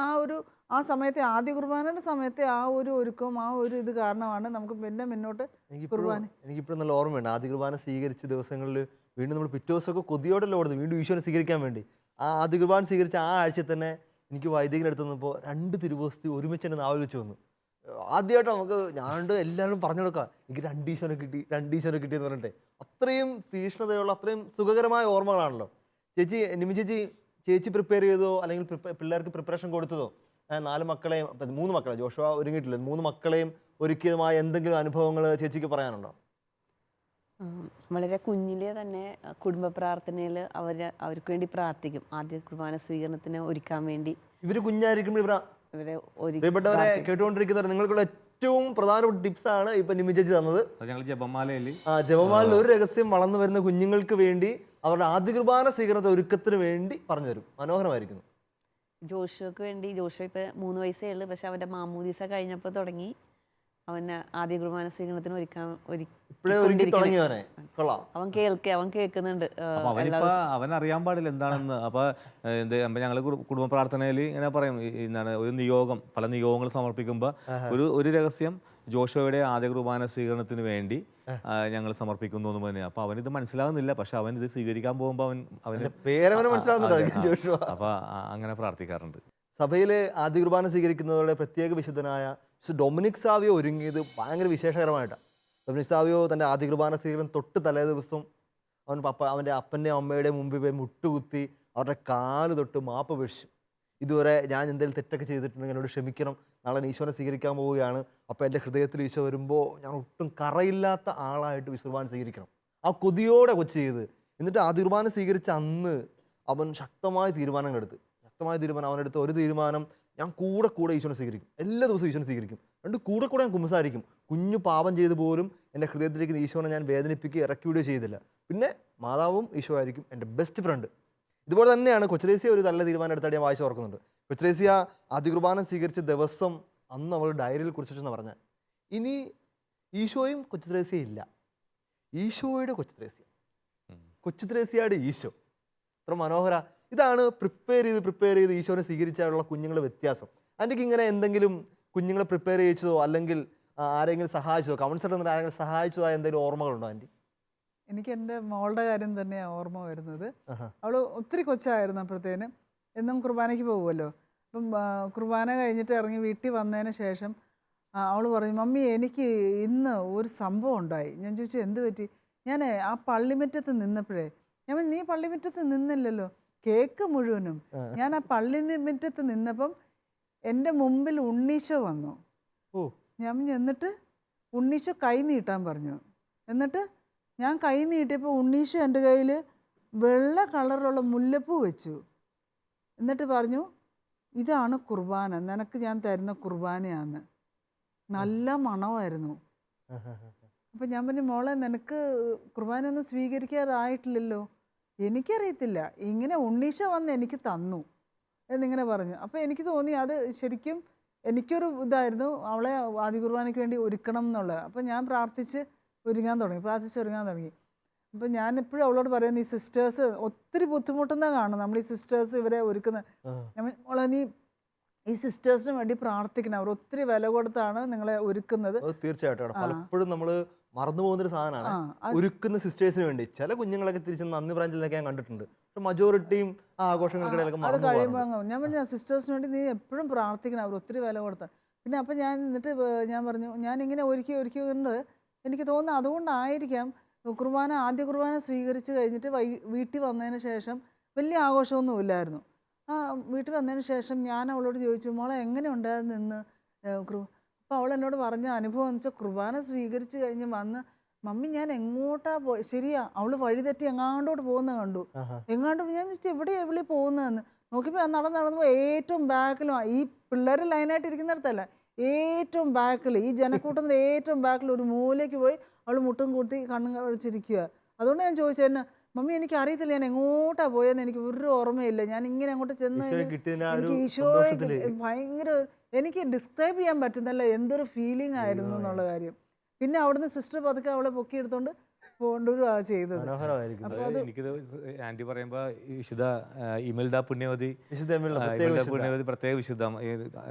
ആ സമയത്തെ ആദ്യ കുർബാനയുടെ സമയത്തെ ആ ഒരു ഒരുക്കം ആ ഒരു ഇത് കാരണമാണ് നമുക്ക് പിന്നെ മുന്നോട്ട് കുർബാന. എനിക്കിപ്പോഴും നല്ല ഓർമ്മയുണ്ട് ആദ്യ കുർബാന സ്വീകരിച്ച ദിവസങ്ങളിൽ വീണ്ടും നമ്മൾ പിറ്റേ ദിവസമൊക്കെ കൊതിയോടല്ലോ ഓടുന്നത് വീണ്ടും ഈശോനെ സ്വീകരിക്കാൻ വേണ്ടി. ആ ആദ്യ കുർബാന സ്വീകരിച്ച ആ ആഴ്ച തന്നെ എനിക്ക് വൈദികരെടുത്ത് വന്നപ്പോൾ 2 തിരുവോസ്തി ഒരുമിച്ച് എൻ്റെ നാവിൽ വെച്ച് വന്നു. ആദ്യമായിട്ട് നമുക്ക് ഞാനുണ്ട് എല്ലാവരും പറഞ്ഞു കൊടുക്കാം എനിക്ക് 2 ഈശോനെ കിട്ടി എന്ന് പറഞ്ഞിട്ട്. അത്രയും തീക്ഷ്ണതയുള്ള അത്രയും സുഖകരമായ ഓർമ്മകളാണല്ലോ. നിമി ചേച്ചി പ്രിപ്പയർ ചെയ്തോ അല്ലെങ്കിൽ പിള്ളേർക്ക് പ്രിപ്പറേഷൻ കൊടുത്തതോ 3 മക്കളെ ജോഷുവ ഒരുങ്ങിയിട്ടില്ല, 3 മക്കളെയും ഒരുക്കിയതുമായ എന്തെങ്കിലും അനുഭവങ്ങൾ ചേച്ചിക്ക് പറയാനുണ്ടോ? വളരെ കുഞ്ഞിലെ തന്നെ കുടുംബ പ്രാർത്ഥനയിൽ അവർക്ക് വേണ്ടി പ്രാർത്ഥിക്കും. ആദ്യ കുർബാന സ്വീകരണത്തിന് ഒരുക്കാൻ വേണ്ടി ഇവര് കുഞ്ഞായിരിക്കുമ്പോൾ പ്രിയപ്പെട്ടവരെ കേട്ടുകൊണ്ടിരിക്കുന്നവർ നിങ്ങൾക്കുള്ള ഏറ്റവും പ്രധാനപ്പെട്ട ടിപ്സ് ആണ് ഇപ്പൊ നിമി ചേച്ചി തന്നത്. ജപമാലയിൽ ഒരു രഹസ്യം വളർന്നു വരുന്ന കുഞ്ഞുങ്ങൾക്ക് വേണ്ടി അവരുടെ ആദ്യ കുർബാന സ്വീകരണത്തെ ഒരുക്കത്തിന് വേണ്ടി പറഞ്ഞു തരും. മനോഹരമായിരിക്കുന്നു. ജോഷുവക്ക് വേണ്ടി, ജോഷു ഇപ്പൊ 3 വയസ്സേ ഉള്ളു, പക്ഷെ അവന്റെ മാമൂദീസ കഴിഞ്ഞപ്പോൾ തുടങ്ങി അവന് ആദ്യ കുർബാന സ്വീകരണത്തിന് അവൻ കേൾക്കുന്നുണ്ട്. അവൻ അറിയാൻ പാടില്ല എന്താണെന്ന്. അപ്പൊ ഞങ്ങള് കുടുംബ പ്രാർത്ഥനയിൽ ഇങ്ങനെ പറയും, എന്താണ് ഒരു നിയോഗം, പല നിയോഗങ്ങൾ സമർപ്പിക്കുമ്പോൾ ഒരു രഹസ്യം ജോഷുവയുടെ ആദ്യ കുർബാന സ്വീകരണത്തിന് വേണ്ടി ഞങ്ങൾ സമർപ്പിക്കുന്നു എന്ന് തന്നെയാണ്. അപ്പൊ അവനിത് മനസ്സിലാകുന്നില്ല, പക്ഷെ അവൻ ഇത് സ്വീകരിക്കാൻ പോകുമ്പോൾ അപ്പൊ അങ്ങനെ പ്രാർത്ഥിക്കാറുണ്ട്. സഭയിലെ ആദ്യ കുർബാന സ്വീകരിക്കുന്നവരുടെ പ്രത്യേക വിശുദ്ധനായ ഡൊമിനിക് സാവിയോ ഒരുങ്ങിയത് ഭയങ്കര വിശേഷകരമായിട്ടാണ്. ഡൊമിനിക് സാവിയോ തൻ്റെ ആദ്യ കുർബാന സ്വീകരണം തൊട്ട് തലേ ദിവസം അവൻ്റെ അപ്പൻ്റെയും അമ്മയുടെയും മുമ്പിൽ പോയി മുട്ടുകുത്തി അവരുടെ കാല് തൊട്ട് മാപ്പ് വീഴ്ചു. ഇതുവരെ ഞാൻ എന്തെങ്കിലും തെറ്റൊക്കെ ചെയ്തിട്ടുണ്ടെങ്കിൽ എന്നോട് ക്ഷമിക്കണം, നാളെ ഈശോനെ സ്വീകരിക്കാൻ പോവുകയാണ്. അപ്പോൾ എൻ്റെ ഹൃദയത്തിൽ ഈശോ വരുമ്പോൾ ഞാൻ ഒട്ടും കറയില്ലാത്ത ആളായിട്ട് കുർബാന സ്വീകരിക്കണം. ആ കൊതിയോടെ കൊച്ചു ചെയ്ത് എന്നിട്ട് ആദ്യ കുർബാന സ്വീകരിച്ച അന്ന് അവൻ ശക്തമായ തീരുമാനങ്ങൾ എടുത്ത് അവനെടുത്ത ഒരു തീരുമാനം, ഞാൻ കൂടെ ഈശോനെ സ്വീകരിക്കും, എല്ലാ ദിവസവും ഈശോനെ സ്വീകരിക്കും, കൂടെ ഞാൻ കുമ്പസാരിക്കും. കുഞ്ഞു പാപം ചെയ്ത് പോലും എൻ്റെ ഹൃദയത്തിലേക്ക് ഈശോനെ ഞാൻ വേദനിപ്പിക്കുകയോ ഇറക്കി വിടുകയോ ചെയ്തില്ല. പിന്നെ മാതാവും ഈശോ ആയിരിക്കും എൻ്റെ ബെസ്റ്റ് ഫ്രണ്ട്. ഇതുപോലെ തന്നെയാണ് കൊച്ചുത്രേസ്യ ഒരു നല്ല തീരുമാനം എടുത്തായിട്ട് ഞാൻ വായിച്ച് ഓർക്കുന്നുണ്ട്. കൊച്ചുത്രേസ്യ ആദ്യ കുർബാന സ്വീകരിച്ച ദിവസം അന്ന് അവൾ ഡയറിയിൽ കുറിച്ചിട്ടെന്ന് പറഞ്ഞാൽ, ഇനി ഈശോയും കൊച്ചുത്രേസ്യ ഇല്ല, ഈശോയുടെ കൊച്ചുത്രേസ്യയുടെ ഈശോ. അത്ര മനോഹര. ഇതാണ് പ്രിപ്പയർ ചെയ്ത് ഈശോനെ സ്വീകരിച്ചാലുള്ള കുഞ്ഞുങ്ങളുടെ വ്യത്യാസം. ആൻറ്റിക്ക് ഇങ്ങനെ എന്തെങ്കിലും കുഞ്ഞുങ്ങളെ പ്രിപ്പയർ ചെയ്യിച്ചതോ അല്ലെങ്കിൽ ആരെങ്കിലും സഹായിച്ചതോ, കൗൺസിലർ എന്നിട്ട് ആരെങ്കിലും സഹായിച്ചതോ എന്തെങ്കിലും ഓർമ്മകളുണ്ടോ ആൻറ്റി? എനിക്ക് എൻ്റെ മോളുടെ കാര്യം തന്നെയാണ് ഓർമ്മ വരുന്നത്. അവൾ ഒത്തിരി കൊച്ചായിരുന്നു അപ്പോഴത്തേനും. എന്നും കുർബാനയ്ക്ക് പോകുമല്ലോ. അപ്പം കുർബാന കഴിഞ്ഞിട്ട് ഇറങ്ങി വീട്ടിൽ വന്നതിന് ശേഷം അവൾ പറഞ്ഞു, മമ്മി എനിക്ക് ഇന്ന് ഒരു സംഭവം ഉണ്ടായി. ഞാൻ ചോദിച്ചു എന്ത് പറ്റി? ഞാൻ ആ പള്ളിമുറ്റത്ത് നിന്നപ്പോഴേ, ഞാൻ നീ പള്ളിമുറ്റത്ത് നിന്നില്ലല്ലോ, കേക്ക് മുഴുവനും. ഞാൻ ആ പള്ളിമുറ്റത്ത് നിന്നപ്പം എൻ്റെ മുമ്പിൽ ഉണ്ണീശോ വന്നു. ഞാൻ എന്നിട്ട് ഉണ്ണീശോ കൈ നീട്ടാൻ പറഞ്ഞു. എന്നിട്ട് ഞാൻ കൈ നീട്ടിയപ്പോൾ ഉണ്ണീശോ എൻ്റെ കയ്യിൽ വെള്ള കളറിലുള്ള മുല്ലപ്പൂ വെച്ചു. എന്നിട്ട് പറഞ്ഞു, ഇതാണ് കുർബാന, നിനക്ക് ഞാൻ തരുന്ന കുർബാനയാന്ന്. നല്ല മണമായിരുന്നു. അപ്പം ഞാൻ പറഞ്ഞു, മോളെ നിനക്ക് കുർബാന ഒന്നും സ്വീകരിക്കാറായിട്ടില്ലല്ലോ. എനിക്കറിയത്തില്ല, ഇങ്ങനെ ഉണ്ണീശോ വന്ന് എനിക്ക് തന്നു എന്നിങ്ങനെ പറഞ്ഞു. അപ്പോൾ എനിക്ക് തോന്നി അത് ശരിക്കും എനിക്കൊരു ഇതായിരുന്നു, അവളെ ആദ്യ കുർബാനയ്ക്ക് വേണ്ടി ഒരുക്കണം എന്നുള്ളത്. അപ്പോൾ ഞാൻ പ്രാർത്ഥിച്ച് ഒരുങ്ങാൻ തുടങ്ങി. അപ്പം ഞാൻ എപ്പോഴും അവളോട് പറയുന്നത്, ഈ സിസ്റ്റേഴ്സ് ഒത്തിരി ബുദ്ധിമുട്ടുന്ന കാണും നമ്മൾ ഈ സിസ്റ്റേഴ്സ് ഇവരെ ഒരുക്കുന്ന. മോളെ നീ ഈ സിസ്റ്റേഴ്സിന് വേണ്ടി പ്രാർത്ഥിക്കണം, അവർ ഒത്തിരി വില കൊടുത്താണ് നിങ്ങളെ ഒരുക്കുന്നത്. തീർച്ചയായിട്ടും പലപ്പോഴും നമ്മൾ മറന്നു പോകുന്നൊരു സാധനമാണ് ഒരുക്കുന്ന സിസ്റ്റേഴ്സിന് വേണ്ടി. ചില കുഞ്ഞുങ്ങളൊക്കെ തിരിച്ച് നന്ദി ബ്രാഞ്ചിലൊക്കെ ഞാൻ കണ്ടിട്ടുണ്ട്, പക്ഷെ മജോറിറ്റിയും ആ ആഘോഷങ്ങൾക്കിടയിലൊക്കെ അത് കഴിയുമ്പോൾ ഞാൻ പറഞ്ഞു, സിസ്റ്റേഴ്സിന് വേണ്ടി നീ എപ്പോഴും പ്രാർത്ഥിക്കണം, അവർ ഒത്തിരി വില കൊടുത്താൽ. പിന്നെ അപ്പം ഞാൻ എന്നിട്ട് ഞാൻ പറഞ്ഞു, ഞാനിങ്ങനെ ഒരുക്കിയുണ്ട്, എനിക്ക് തോന്നുന്നു അതുകൊണ്ടായിരിക്കാം കുർബാന ആദ്യ കുർബാന സ്വീകരിച്ച് കഴിഞ്ഞിട്ട് വീട്ടിൽ വന്നതിന് ശേഷം വലിയ ആഘോഷമൊന്നും ഇല്ലായിരുന്നു. വീട്ടിൽ വന്നതിന് ശേഷം ഞാൻ അവളോട് ചോദിച്ചു, മോളെ എങ്ങനെ ഉണ്ടായിരുന്നു ഇന്ന് അപ്പോൾ അവൾ എന്നോട് പറഞ്ഞ അനുഭവം എന്ന് വെച്ചാൽ, കുർബാന സ്വീകരിച്ച് കഴിഞ്ഞ് വന്ന് മമ്മി ഞാൻ എങ്ങോട്ടാ പോയി, ശരിയാ അവൾ വഴിതെറ്റി എങ്ങാണ്ടോട്ട് പോകുന്നത് കണ്ടു. എങ്ങാണ്ട് ഞാൻ ചോദിച്ചു എവിടെയാണ് എവിടെ പോകുന്നതെന്ന് നോക്കിയപ്പോൾ നടന്നപ്പോൾ ഏറ്റവും ബാക്കിലും, ഈ പിള്ളേർ ലൈനായിട്ട് ഇരിക്കുന്നിടത്തല്ല, ഏറ്റവും ബാക്കിൽ, ഈ ജനക്കൂട്ടത്തിൻ്റെ ഏറ്റവും ബാക്കിൽ ഒരു മൂലയ്ക്ക് പോയി അവൾ മുട്ടും കൂട്ടി കണ്ണും കഴിച്ചിരിക്കുക. അതുകൊണ്ട് ഞാൻ ചോദിച്ചത്, എന്നെ മമ്മി എനിക്ക് അറിയത്തില്ല ഞാൻ എങ്ങോട്ടാണ് പോയെന്ന്, എനിക്ക് ഒരു ഓർമ്മയില്ല. ഞാൻ ഇങ്ങനെ അങ്ങോട്ട് ചെന്ന് എനിക്ക് ഈശോയെ ഭയങ്കര, എനിക്ക് ഡിസ്ക്രൈബ് ചെയ്യാൻ പറ്റുന്നല്ല എന്തൊരു ഫീലിംഗ് ആയിരുന്നു എന്നുള്ള കാര്യം. പിന്നെ അവിടുന്ന് സിസ്റ്റർ പതുക്കെ അവളെ പൊക്കിയെടുത്തോണ്ട് കൊണ്ടുവരിക ചെയ്തത്. എനിക്കിത് ആന്റി പറയുമ്പോ വിശുദ്ധ ഇമിൽഡ പുണ്യവതി പ്രത്യേക വിശുദ്ധ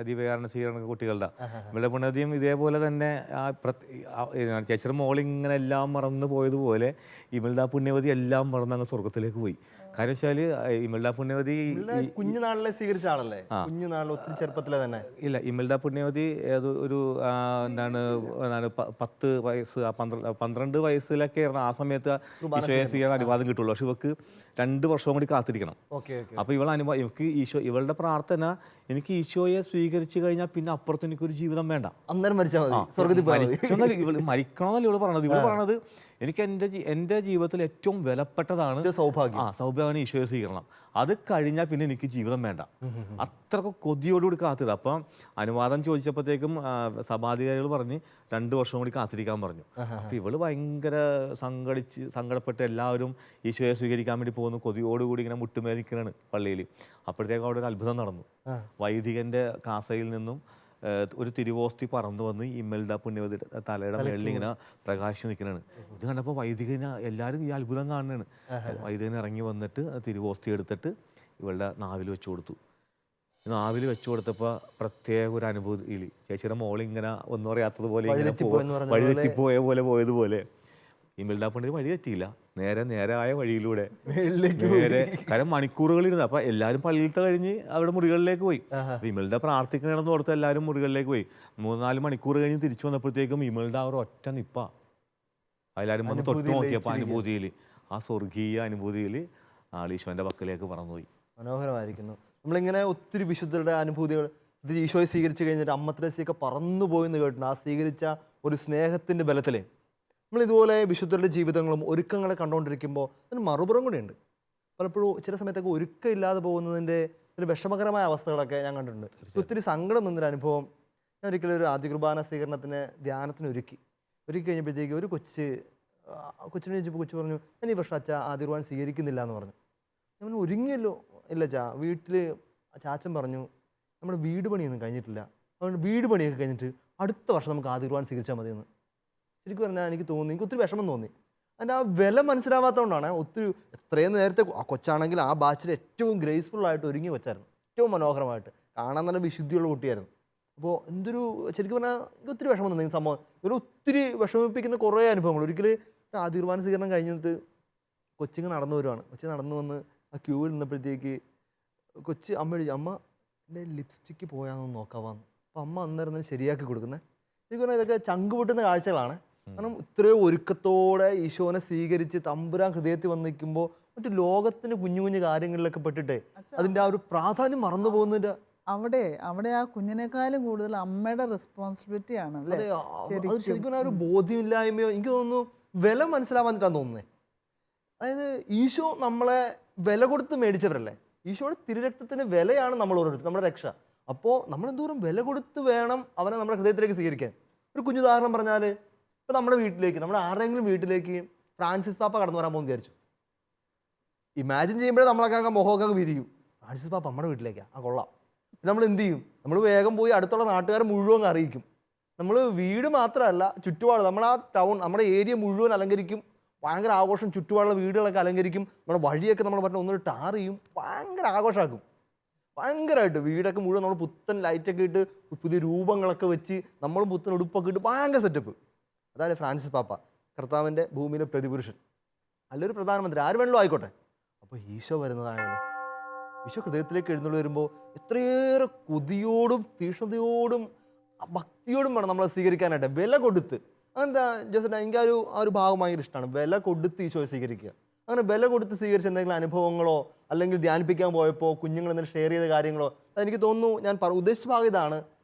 ദിവ്യകാരണ സ്വീകരണ കുട്ടികളുടെ ഇമിൽഡ പുണ്യവതിയും ഇതേപോലെ തന്നെ ചേച്ചർ മോളിങ്ങനെ എല്ലാം മറന്നു പോയതുപോലെ ഇമിൽഡ പുണ്യവതി എല്ലാം മറന്ന് അങ്ങ് സ്വർഗത്തിലേക്ക് പോയി. കാര്യം വെച്ചാല് ഇമിൽഡ പുണ്യവതി കുഞ്ഞുനാളിലെ സ്വീകരിച്ച ആളല്ലേ, കുഞ്ഞുനാളിൽ ഒത്തിരി ചെറുപ്പത്തിലെ തന്നെ. ഇല്ല, ഇമിൽഡ പുണ്യവതി ഒരു എന്താണ് 10 വയസ്സ് 12 വയസ്സിലൊക്കെ ആ സമയത്ത് ഈശോയെ സ്വീകരണ അനുവാദം കിട്ടുള്ളൂ. പക്ഷെ ഇവക്ക് 2 വർഷവും കൂടി കാത്തിരിക്കണം. അപ്പൊ ഇവക്ക് ഇവളുടെ പ്രാർത്ഥന, എനിക്ക് ഈശോയെ സ്വീകരിച്ചു കഴിഞ്ഞാൽ പിന്നെ അപ്പുറത്ത് എനിക്കൊരു ജീവിതം വേണ്ട, അന്നേരം മരിക്കണമെന്നല്ല ഇവള് പറഞ്ഞത്. ഇവള് പറഞ്ഞത് എനിക്ക് എൻ്റെ ജീവിതത്തിൽ ഏറ്റവും വിലപ്പെട്ടതാണ് സൗഭാഗ്യമാണ് ഈശോയെ സ്വീകരണം. അത് കഴിഞ്ഞാൽ പിന്നെ എനിക്ക് ജീവിതം വേണ്ട. അത്രക്ക് കൊതിയോടുകൂടി കാത്തിരുത്. അപ്പം അനുവാദം ചോദിച്ചപ്പോഴത്തേക്കും സഭാധികാരികൾ പറഞ്ഞ് 2 വർഷം കൂടി കാത്തിരിക്കാൻ പറഞ്ഞു. അപ്പം ഇവള് ഭയങ്കര സങ്കടപ്പെട്ട് എല്ലാവരും ഈശോയെ സ്വീകരിക്കാൻ വേണ്ടി പോകുന്നു, കൊതിയോടുകൂടി ഇങ്ങനെ മുട്ടുമേനിക്കണാണ് പള്ളിയിൽ. അപ്പോഴത്തേക്കും അവിടെ ഒരു അത്ഭുതം നടന്നു. വൈദികന്റെ കാസയിൽ നിന്നും ഒരു തിരുവോസ്തി പറന്നു വന്ന് ഇമ്മൽഡ പുണ്യവതി തലയുടെ മേളിൽ ഇങ്ങനെ പ്രകാശിച്ച് നിൽക്കുന്നതാണ്. ഇത് കണ്ടപ്പോൾ വൈദികന് എല്ലാവരും ഈ അത്ഭുതം കാണുന്നതാണ്. വൈദികൻ ഇറങ്ങി വന്നിട്ട് തിരുവോസ്തി എടുത്തിട്ട് ഇവളുടെ നാവിൽ വെച്ചു കൊടുത്തു. നാവിൽ വെച്ചു കൊടുത്തപ്പോൾ പ്രത്യേക ഒരു അനുഭൂതിയിൽ ചേച്ചിയുടെ മോളിങ്ങനെ ഒന്നും അറിയാത്തതുപോലെ വഴിതെറ്റിപ്പോയ പോലെ പോയതുപോലെ ഇമിൽഡ പുണ്യവതി വഴി തെറ്റിയില്ല, നേരായ വഴിയിലൂടെ നേരെ. കാരണം മണിക്കൂറുകളിരുന്ന്, അപ്പൊ എല്ലാവരും പള്ളിയിലത്തെ കഴിഞ്ഞ് അവിടെ മുറികളിലേക്ക് പോയി. അപ്പൊ ഇമിൽഡ പ്രാർത്ഥിക്കണമെന്ന് ഓർത്ത് എല്ലാവരും മുറികളിലേക്ക് പോയി. 3-4 മണിക്കൂർ കഴിഞ്ഞ് തിരിച്ചു വന്നപ്പോഴത്തേക്കും ഇമിൽഡ അവർ ഒറ്റ നിപ്പ. എല്ലാവരും വന്ന് തൊട്ട് നോക്കിയപ്പോൾ അനുഭൂതിയിൽ, ആ സ്വർഗീയ അനുഭൂതിയിൽ ഈശോന്റെ പക്കലേക്ക് പറന്നുപോയി. മനോഹരമായിരിക്കുന്നു. നമ്മളിങ്ങനെ ഒത്തിരി വിശുദ്ധരുടെ അനുഭൂതികൾ, ഇത് ഈശോയെ സ്വീകരിച്ചു കഴിഞ്ഞിട്ട് അമ്മ ത്രേസ്യയൊക്കെ പറന്നു പോയെന്ന് കേട്ടിട്ടുണ്ട്. ആ സ്വീകരിച്ച ഒരു സ്നേഹത്തിന്റെ ബലത്തിലേ നമ്മൾ ഇതുപോലെ വിശുദ്ധരുടെ ജീവിതങ്ങളും ഒരുക്കങ്ങളെ കണ്ടുകൊണ്ടിരിക്കുമ്പോൾ അതിന് മറുപുറം കൂടിയുണ്ട്. പലപ്പോഴും ചില സമയത്തൊക്കെ ഒരുക്കമില്ലാതെ പോകുന്നതിൻ്റെ ഒരു വിഷമകരമായ അവസ്ഥകളൊക്കെ ഞാൻ കണ്ടിട്ടുണ്ട്. ഒത്തിരി സങ്കടം നിന്നൊരു അനുഭവം. ഞാൻ ഒരിക്കലും ഒരു ആദ്യ കുർബാന സ്വീകരണത്തിന് ധ്യാനത്തിന് ഒരുക്കി കഴിഞ്ഞപ്പോഴത്തേക്ക് ഒരു കൊച്ചിനെ ചോദിച്ചപ്പോൾ കൊച്ചു പറഞ്ഞു, ഞാൻ ഈ വർഷം ആദ്യ കുർബാന സ്വീകരിക്കുന്നില്ല എന്ന് പറഞ്ഞു. ഞാൻ ഒരുങ്ങിയല്ലോ. ഇല്ല വീട്ടിൽ ചാച്ചൻ പറഞ്ഞു നമ്മുടെ വീട് പണിയൊന്നും കഴിഞ്ഞിട്ടില്ല, അതുകൊണ്ട് വീട് പണിയൊക്കെ കഴിഞ്ഞിട്ട് അടുത്ത വർഷം നമുക്ക് ആദ്യ കുർബാന സ്വീകരിച്ചാൽ മതിയെന്ന്. ശരിക്കും പറഞ്ഞാൽ എനിക്ക് ഒത്തിരി വിഷമം തോന്നി. അതിൻ്റെ ആ വില മനസ്സിലാവാത്തതുകൊണ്ടാണ്. എത്രയും നേരത്തെ ആ കൊച്ചാണെങ്കിൽ ആ ബാച്ചിൽ ഏറ്റവും ഗ്രേസ്ഫുള്ളായിട്ട് ഒരുങ്ങി വെച്ചായിരുന്നു, ഏറ്റവും മനോഹരമായിട്ട് കാണാൻ നല്ല വിശുദ്ധിയുള്ള കുട്ടിയായിരുന്നു. അപ്പോൾ ശരിക്കും പറഞ്ഞാൽ എനിക്ക് ഒത്തിരി വിഷമം തോന്നി സംഭവം. ഒത്തിരി വിഷമിപ്പിക്കുന്ന കുറേ അനുഭവങ്ങൾ. ഒരിക്കൽ ആദ്യ കുർബാന സ്വീകരണം കഴിഞ്ഞിട്ട് കൊച്ചിങ്ങ് നടന്നു വരുവാണ്. കൊച്ചി നടന്നു വന്ന് ആ ക്യൂവിൽ നിന്നപ്പോഴത്തേക്ക് കൊച്ചി അമ്മയോട്, അമ്മ എൻ്റെ ലിപ്സ്റ്റിക്ക് പോയാന്നൊന്ന് നോക്കാവാന്ന്. അപ്പോൾ അമ്മ അന്നേരം ശരിയാക്കി കൊടുക്കുന്നത്. എനിക്ക് പറഞ്ഞാൽ ഇതൊക്കെ ചങ്ക് പൊട്ടുന്ന കാഴ്ചകളാണ്. കാരണം ഇത്രയും ഒരുക്കത്തോടെ ഈശോനെ സ്വീകരിച്ച് തമ്പുരാൻ ഹൃദയത്തിൽ വന്ന് നിൽക്കുമ്പോൾ മറ്റു ലോകത്തിന് കുഞ്ഞു കുഞ്ഞു കാര്യങ്ങളിലൊക്കെ പെട്ടിട്ട് അതിൻ്റെ ആ ഒരു പ്രാധാന്യം മറന്നു പോകുന്നതിൻ്റെ അവിടെ ആ കുഞ്ഞിനേക്കാളും കൂടുതൽ അമ്മയുടെ റെസ്പോൺസിബിലിറ്റി ആണ് അല്ലേ? അതെ, അത് ശരിക്കും പറഞ്ഞാൽ ഒരു ബോധ്യമില്ലായ്മയോ, എനിക്ക് തോന്നുന്നു വില മനസ്സിലാവാന്നിട്ടാന്ന് തോന്നുന്നേ. അതായത് ഈശോ നമ്മളെ വില കൊടുത്ത് മേടിച്ചവരല്ലേ. ഈശോയുടെ തിരുരക്തത്തിന് വിലയാണ് നമ്മൾ ഓരോരുത്തർ, നമ്മുടെ രക്ഷ. അപ്പോൾ നമ്മൾ എന്തോരം വില കൊടുത്ത് വേണം അവനെ നമ്മുടെ ഹൃദയത്തിലേക്ക് സ്വീകരിക്കാൻ. ഒരു കുഞ്ഞുദാഹരണം പറഞ്ഞാൽ, ഇപ്പോൾ നമ്മുടെ വീട്ടിലേക്ക്, നമ്മുടെ ആരെങ്കിലും വീട്ടിലേക്ക് ഫ്രാൻസിസ് പാപ്പ കടന്നു വരാൻ പോകുന്നു വിചാരിച്ചു. ഇമാജിൻ ചെയ്യുമ്പോഴേ നമ്മളൊക്കെ മുഖമൊക്കെ വിരിയും. ഫ്രാൻസിസ് പാപ്പ നമ്മുടെ വീട്ടിലേക്കാണ്, ആ കൊള്ളാം. നമ്മൾ എന്ത് ചെയ്യും? നമ്മൾ വേഗം പോയി അടുത്തുള്ള നാട്ടുകാരെ മുഴുവൻ അറിയിക്കും. നമ്മൾ വീട് മാത്രമല്ല, ചുറ്റുപാട്, നമ്മുടെ ആ ടൗൺ, നമ്മുടെ ഏരിയ മുഴുവൻ അലങ്കരിക്കും. ഭയങ്കര ആഘോഷം, ചുറ്റുപാടുള്ള വീടുകളൊക്കെ അലങ്കരിക്കും. നമ്മുടെ വഴിയൊക്കെ നമ്മൾ പറഞ്ഞ ഒന്നൊരു ടാർ ചെയ്യും, ഭയങ്കര ആഘോഷമാക്കും. ഭയങ്കരമായിട്ട് വീടൊക്കെ മുഴുവൻ നമ്മൾ പുത്തൻ ലൈറ്റൊക്കെ ഇട്ട്, പുതിയ രൂപങ്ങളൊക്കെ വെച്ച്, നമ്മളും പുത്തൻ ഉടുപ്പൊക്കെ ഇട്ട് ഭയങ്കര സെറ്റപ്പ്. അതാണ് ഫ്രാൻസിസ് പാപ്പ, കർത്താവിൻ്റെ ഭൂമിയിലെ പ്രതിപുരുഷൻ, നല്ലൊരു പ്രധാനമന്ത്രി, ആര് വേണമെങ്കിലും ആയിക്കോട്ടെ. അപ്പോൾ ഈശോ വരുന്നതാണ്. ഈശോ ഹൃദയത്തിലേക്ക് എഴുന്നള്ളി വരുമ്പോൾ എത്രയേറെ കൊതിയോടും തീക്ഷ്ണതയോടും ഭക്തിയോടും വേണം നമ്മളെ സ്വീകരിക്കാനായിട്ട്, വില കൊടുത്ത്. അതെന്താ ജോസേട്ടാ, എനിക്ക് ആ ഒരു ഭാഗം ഭയങ്കര ഇഷ്ടമാണ്, വില കൊടുത്ത് ഈശോയെ സ്വീകരിക്കുക. അങ്ങനെ വില കൊടുത്ത് സ്വീകരിച്ച എന്തെങ്കിലും അനുഭവങ്ങളോ, അല്ലെങ്കിൽ ധ്യാനിപ്പിക്കാൻ പോയപ്പോൾ കുഞ്ഞുങ്ങൾ എന്തെങ്കിലും ഷെയർ ചെയ്ത കാര്യങ്ങളോ, അതെനിക്ക് തോന്നുന്നു ഞാൻ ഉദ്ദേശിച്ച ഭാഗം ഇതാണ്.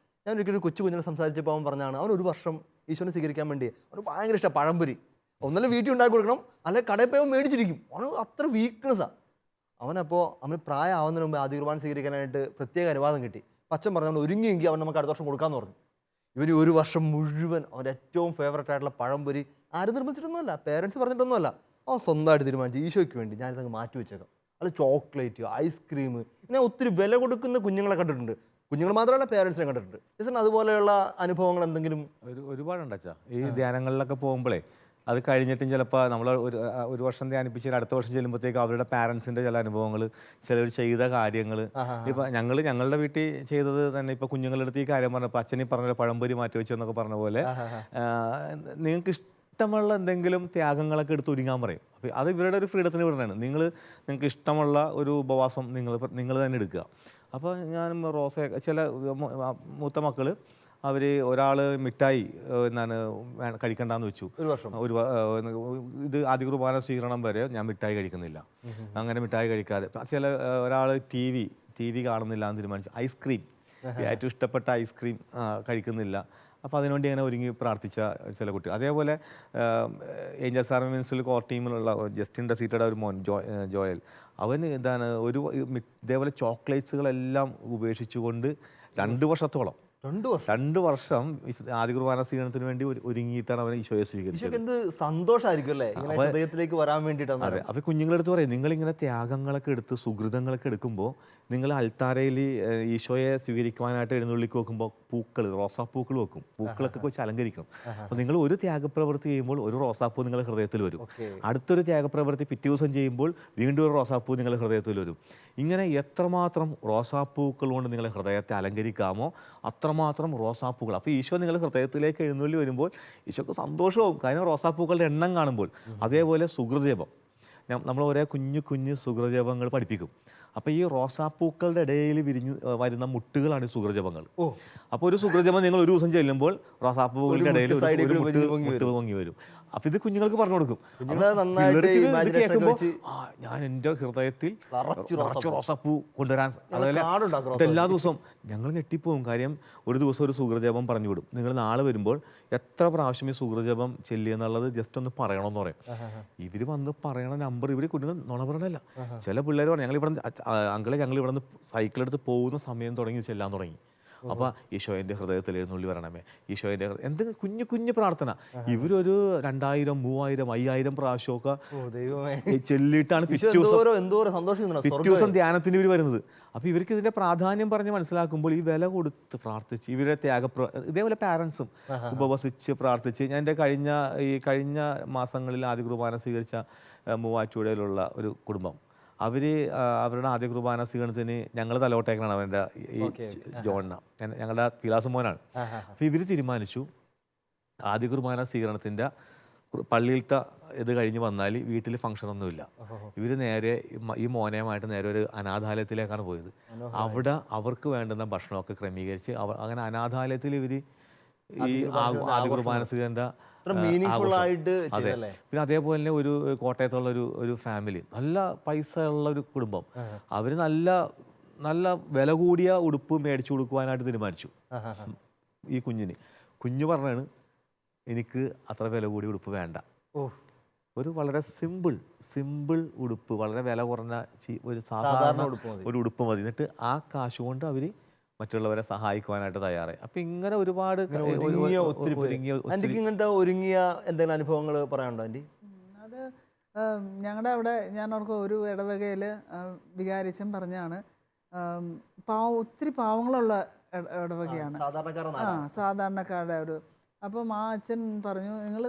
ഞാൻ ഒരിക്കലും ഒരു കുഞ്ഞിനെ സംസാരിച്ചപ്പോൾ അവൻ പറഞ്ഞാണ്, അവൻ ഒരു വർഷം ഈശോനെ സ്വീകരിക്കാൻ വേണ്ടി അവന് ഭയങ്കര ഇഷ്ടമാണ് പഴംപൊരി. ഒന്നല്ല വീട്ടിൽ ഉണ്ടാക്കി കൊടുക്കണം, അല്ലെങ്കിൽ കടയിൽ പോയി അവൻ മേടിച്ചിരിക്കും. അവന് അത്ര വീക്ക്നെസ്സാണ്. അവന് പ്രായമാവുന്നതിന് മുമ്പ് ആദ്യ കുർബാന സ്വീകരിക്കാനായിട്ട് പ്രത്യേക അനുവാദം കിട്ടി. പച്ചൻ പറഞ്ഞു, അവൻ ഒരുങ്ങിയെങ്കിൽ അവൻ നമുക്ക് അടുത്ത വർഷം കൊടുക്കാമെന്ന് പറഞ്ഞു. ഇവന് ഒരു വർഷം മുഴുവൻ അവൻ്റെ ഏറ്റവും ഫേവററ്റ് ആയിട്ടുള്ള പഴംപൊരി ആരും നിർമ്മിച്ചിട്ടൊന്നുമല്ല, പേരൻസ് പറഞ്ഞിട്ടൊന്നുമല്ല, അവൻ സ്വന്തമായിട്ട് തീരുമാനിച്ചു ഈശോയ്ക്ക് വേണ്ടി ഞാനിതങ്ങ് മാറ്റി വെച്ചേക്കാം. അത് ചോക്ലേറ്റ്, ഐസ്ക്രീം, ഇങ്ങനെ ഒത്തിരി വില കൊടുക്കുന്ന കുഞ്ഞുങ്ങളെ കണ്ടിട്ടുണ്ട്. കുഞ്ഞുങ്ങൾ മാത്രമല്ല, പേരൻസിനെ കണ്ടിട്ടുണ്ട്. ജസ്റ്റ് അതുപോലെയുള്ള അനുഭവങ്ങൾ എന്തെങ്കിലും? ഒരുപാടുണ്ട് അച്ഛാ. ഈ ധ്യാനങ്ങളിലൊക്കെ പോകുമ്പോഴേ അത് കഴിഞ്ഞിട്ടും ചിലപ്പോൾ നമ്മൾ ഒരു വർഷം ധ്യാനിപ്പിച്ച് അടുത്ത വർഷം ചെല്ലുമ്പോഴത്തേക്ക് അവരുടെ പാരൻസിൻ്റെ ചില അനുഭവങ്ങൾ, ചിലർ ചെയ്ത കാര്യങ്ങൾ. ഇപ്പം ഞങ്ങളുടെ വീട്ടിൽ ചെയ്തത് തന്നെ, ഇപ്പോൾ കുഞ്ഞുങ്ങളുടെ അടുത്ത് ഈ കാര്യം പറഞ്ഞപ്പോൾ അച്ഛനീ പറഞ്ഞ പഴംപൊരി മാറ്റി വെച്ചെന്നൊക്കെ പറഞ്ഞ പോലെ, നിങ്ങൾക്ക് ഇഷ്ടമുള്ള എന്തെങ്കിലും ത്യാഗങ്ങളൊക്കെ എടുത്ത് ഒരുങ്ങാൻ പറയും. അപ്പോൾ അത് ഇവരുടെ ഒരു ഫ്രീഡത്തിന് വിടണമാണ്. നിങ്ങൾക്ക് ഇഷ്ടമുള്ള ഒരു ഉപവാസം നിങ്ങൾ തന്നെ എടുക്കുക. അപ്പോൾ ഞാൻ ചില മൂത്ത മക്കൾ, ഒരാൾ മിഠായി കഴിക്കണ്ടെന്ന് വെച്ചു. ഇത് ആദ്യ കുർബാന സ്വീകരണം വരെ ഞാൻ മിഠായി കഴിക്കുന്നില്ല. അങ്ങനെ മിഠായി കഴിക്കാതെ ഒരാൾ ടി വി കാണുന്നില്ല എന്ന് തീരുമാനിച്ചു. ഐസ്ക്രീം, ഏറ്റവും ഇഷ്ടപ്പെട്ട ഐസ്ക്രീം കഴിക്കുന്നില്ല. അപ്പോൾ അതിനുവേണ്ടി അങ്ങനെ ഒരുങ്ങി പ്രാർത്ഥിച്ച ചില കുട്ടികൾ. അതേപോലെ ഏഞ്ചൽസ് ആർമി മിനിസ്ട്രിയിൽ കോർ ടീമിലുള്ള ജസ്റ്റിൻ ഡസീറ്റയുടെ ഒരു മോൻ ജോയൽ, അവന് ഇതേപോലെ ചോക്ലേറ്റ്സുകളെല്ലാം ഉപേക്ഷിച്ചുകൊണ്ട് 2 വർഷം ആദ്യ കുർബാന സ്വീകരണത്തിന് വേണ്ടി ഒരുങ്ങിയിട്ടാണ് അവനെ ഈശോയെ സ്വീകരിച്ചത്. എന്ത് സന്തോഷമായിരിക്കും അല്ലേ ഹൃദയത്തിലേക്ക് വരാൻ വേണ്ടിയിട്ടാണ്. അതെ. അപ്പോൾ കുഞ്ഞുങ്ങളെടുത്ത് പറയും, നിങ്ങളിങ്ങനെ ത്യാഗങ്ങളൊക്കെ എടുത്ത് സുഹൃതങ്ങളൊക്കെ എടുക്കുമ്പോൾ നിങ്ങൾ അൽത്താരയിൽ ഈശോയെ സ്വീകരിക്കുവാനായിട്ട് എഴുന്നള്ളിക്ക് വെക്കുമ്പോൾ റോസാപ്പൂക്കൾ വെക്കും. പൂക്കളൊക്കെ വെച്ച് അലങ്കരിക്കണം. അപ്പോൾ നിങ്ങൾ ഒരു ത്യാഗപ്രവൃത്തി ചെയ്യുമ്പോൾ ഒരു റോസാപ്പൂ നിങ്ങളുടെ ഹൃദയത്തിൽ വരും. അടുത്തൊരു ത്യാഗപ്രവൃത്തി പിറ്റേ ദിവസം ചെയ്യുമ്പോൾ വീണ്ടും ഒരു റോസാപ്പൂ നിങ്ങളുടെ ഹൃദയത്തിൽ വരും. ഇങ്ങനെ എത്രമാത്രം റോസാപ്പൂക്കൾ കൊണ്ട് നിങ്ങളുടെ ഹൃദയത്തെ അലങ്കരിക്കാമോ അത്രമാത്രം റോസാപ്പൂക്കൾ. അപ്പോൾ ഈശോ നിങ്ങളുടെ ഹൃദയത്തിലേക്ക് എഴുന്നള്ളി വരുമ്പോൾ ഈശോക്ക് സന്തോഷവും. കാരണം റോസാപ്പൂക്കളുടെ എണ്ണം കാണുമ്പോൾ. അതേപോലെ സുഹൃജപം, നമ്മൾ ഒരേ കുഞ്ഞു സുഹൃജപങ്ങൾ പഠിപ്പിക്കും. അപ്പോൾ ഈ റോസാപ്പൂക്കളുടെ ഇടയിൽ വരുന്ന മുട്ടുകളാണ് ഈ സുഹൃജപങ്ങൾ. അപ്പോൾ ഒരു സുഹൃജപം നിങ്ങൾ ഒരു ദിവസം ചെല്ലുമ്പോൾ റോസാപ്പൂക്കളുടെ ഇടയിൽ മുട്ട് പൊങ്ങി വരും. അപ്പൊ ഇത് കുഞ്ഞുങ്ങൾക്ക് പറഞ്ഞു കൊടുക്കും. കേൾക്കുമ്പോൾ ഞാൻ എൻ്റെ ഹൃദയത്തിൽ റോസാപ്പൂ കൊണ്ടുവരാൻ, അതുപോലെ എല്ലാ ദിവസവും ഞങ്ങൾ ഞെട്ടിപ്പോവും. കാര്യം ഒരു ദിവസം ഒരു സുഹൃജപം പറഞ്ഞു വിടും. നിങ്ങൾ നാളെ വരുമ്പോൾ എത്ര പ്രാവശ്യം ഈ സുഹൃജപം ചെല്ലിയെന്നുള്ളത് ജസ്റ്റ് ഒന്ന് പറയണമെന്ന് പറയും. ഇവർ വന്ന് പറയണ നമ്പർ ഇവർ കുഞ്ഞുങ്ങൾ നുണ പറയണല്ല. ചില പിള്ളേർ പറഞ്ഞു, ഞങ്ങൾ ഇവിടെ നിന്ന് സൈക്കിളെടുത്ത് പോകുന്ന സമയം തുടങ്ങി ചെല്ലാൻ തുടങ്ങി. അപ്പോൾ ഈശോൻ്റെ ഹൃദയത്തിൽ എഴുന്നള്ളി വരണമേ, ഈശോൻ്റെ എന്തെങ്കിലും കുഞ്ഞു പ്രാർത്ഥന. ഇവരൊരു 2000, 3000, 5000 പ്രാവശ്യമൊക്കെ ചെല്ലിയിട്ടാണ് പിറ്റേ ദിവസം ധ്യാനത്തിന് ഇവർ വരുന്നത്. അപ്പോൾ ഇവർക്ക് ഇതിൻ്റെ പ്രാധാന്യം പറഞ്ഞ് മനസ്സിലാക്കുമ്പോൾ ഈ വില കൊടുത്ത് പ്രാർത്ഥിച്ച് ഇവരെ ഇതേപോലെ പാരൻസും ഉപവസിച്ച് പ്രാർത്ഥിച്ച്. ഞാൻ എൻ്റെ കഴിഞ്ഞ മാസങ്ങളിൽ ആദ്യ കുർബാന സ്വീകരിച്ച മൂവാറ്റുപുഴയിലുള്ള ഒരു കുടുംബം, അവരുടെ ആദ്യ കുർബാന സ്വീകരണത്തിന് ഞങ്ങൾ തലവട്ടേക്കണാണ്. അവൻ്റെ ഈ ജോണ്ണ ഞങ്ങളുടെ പിലാസ് മോനാണ്. അപ്പോൾ ഇവർ തീരുമാനിച്ചു ആദ്യ കുർബാന സ്വീകരണത്തിൻ്റെ പള്ളിയിലത്തെ ഇത് കഴിഞ്ഞ് വന്നാൽ വീട്ടിൽ ഫംഗ്ഷനൊന്നുമില്ല. ഇവർ നേരെ ഈ മോനയുമായിട്ട് നേരെ ഒരു അനാഥാലയത്തിലേക്കാണ് പോയത്. അവിടെ അവർക്ക് വേണ്ടുന്ന ഭക്ഷണമൊക്കെ ക്രമീകരിച്ച് അങ്ങനെ അനാഥാലയത്തിൽ ഇവർ ഈ ആദ്യ കുർബാന സ്വീകരണ അതെ. പിന്നെ അതേപോലെ തന്നെ ഒരു കോട്ടയത്തുള്ള ഒരു ഫാമിലി, നല്ല പൈസ ഉള്ള ഒരു കുടുംബം. അവർ നല്ല വില കൂടിയ ഉടുപ്പ് മേടിച്ചു കൊടുക്കുവാനായിട്ട് തീരുമാനിച്ചു ഈ കുഞ്ഞ് പറഞ്ഞാണ് എനിക്ക് അത്ര വില കൂടിയ ഉടുപ്പ് വേണ്ട, ഒരു വളരെ സിമ്പിൾ ഉടുപ്പ്, വളരെ വില കുറഞ്ഞ ഒരു സാധാരണ ഒരു ഉടുപ്പ് മതി. എന്നിട്ട് ആ കാശ് കൊണ്ട് അവർ മറ്റുള്ളവരെ സഹായിക്കുവാനായിട്ട് തയ്യാറായി. അപ്പം ഇങ്ങനെ ഒരുപാട് ഇങ്ങനത്തെ ഒരുങ്ങിയ എന്തെങ്കിലും അനുഭവങ്ങൾ പറയാനുണ്ടോ ആൻറ്റി? അത് ഞങ്ങളുടെ അവിടെ ഞാൻ ഓർക്കും ഒരു ഇടവകയിൽ വികാരിച്ചൻ പറഞ്ഞാണ്, ഒത്തിരി പാവങ്ങളുള്ള ഇടവകയാണ്, സാധാരണക്കാരുടെ ഒരു. അപ്പം ആ അച്ഛൻ പറഞ്ഞു, നിങ്ങൾ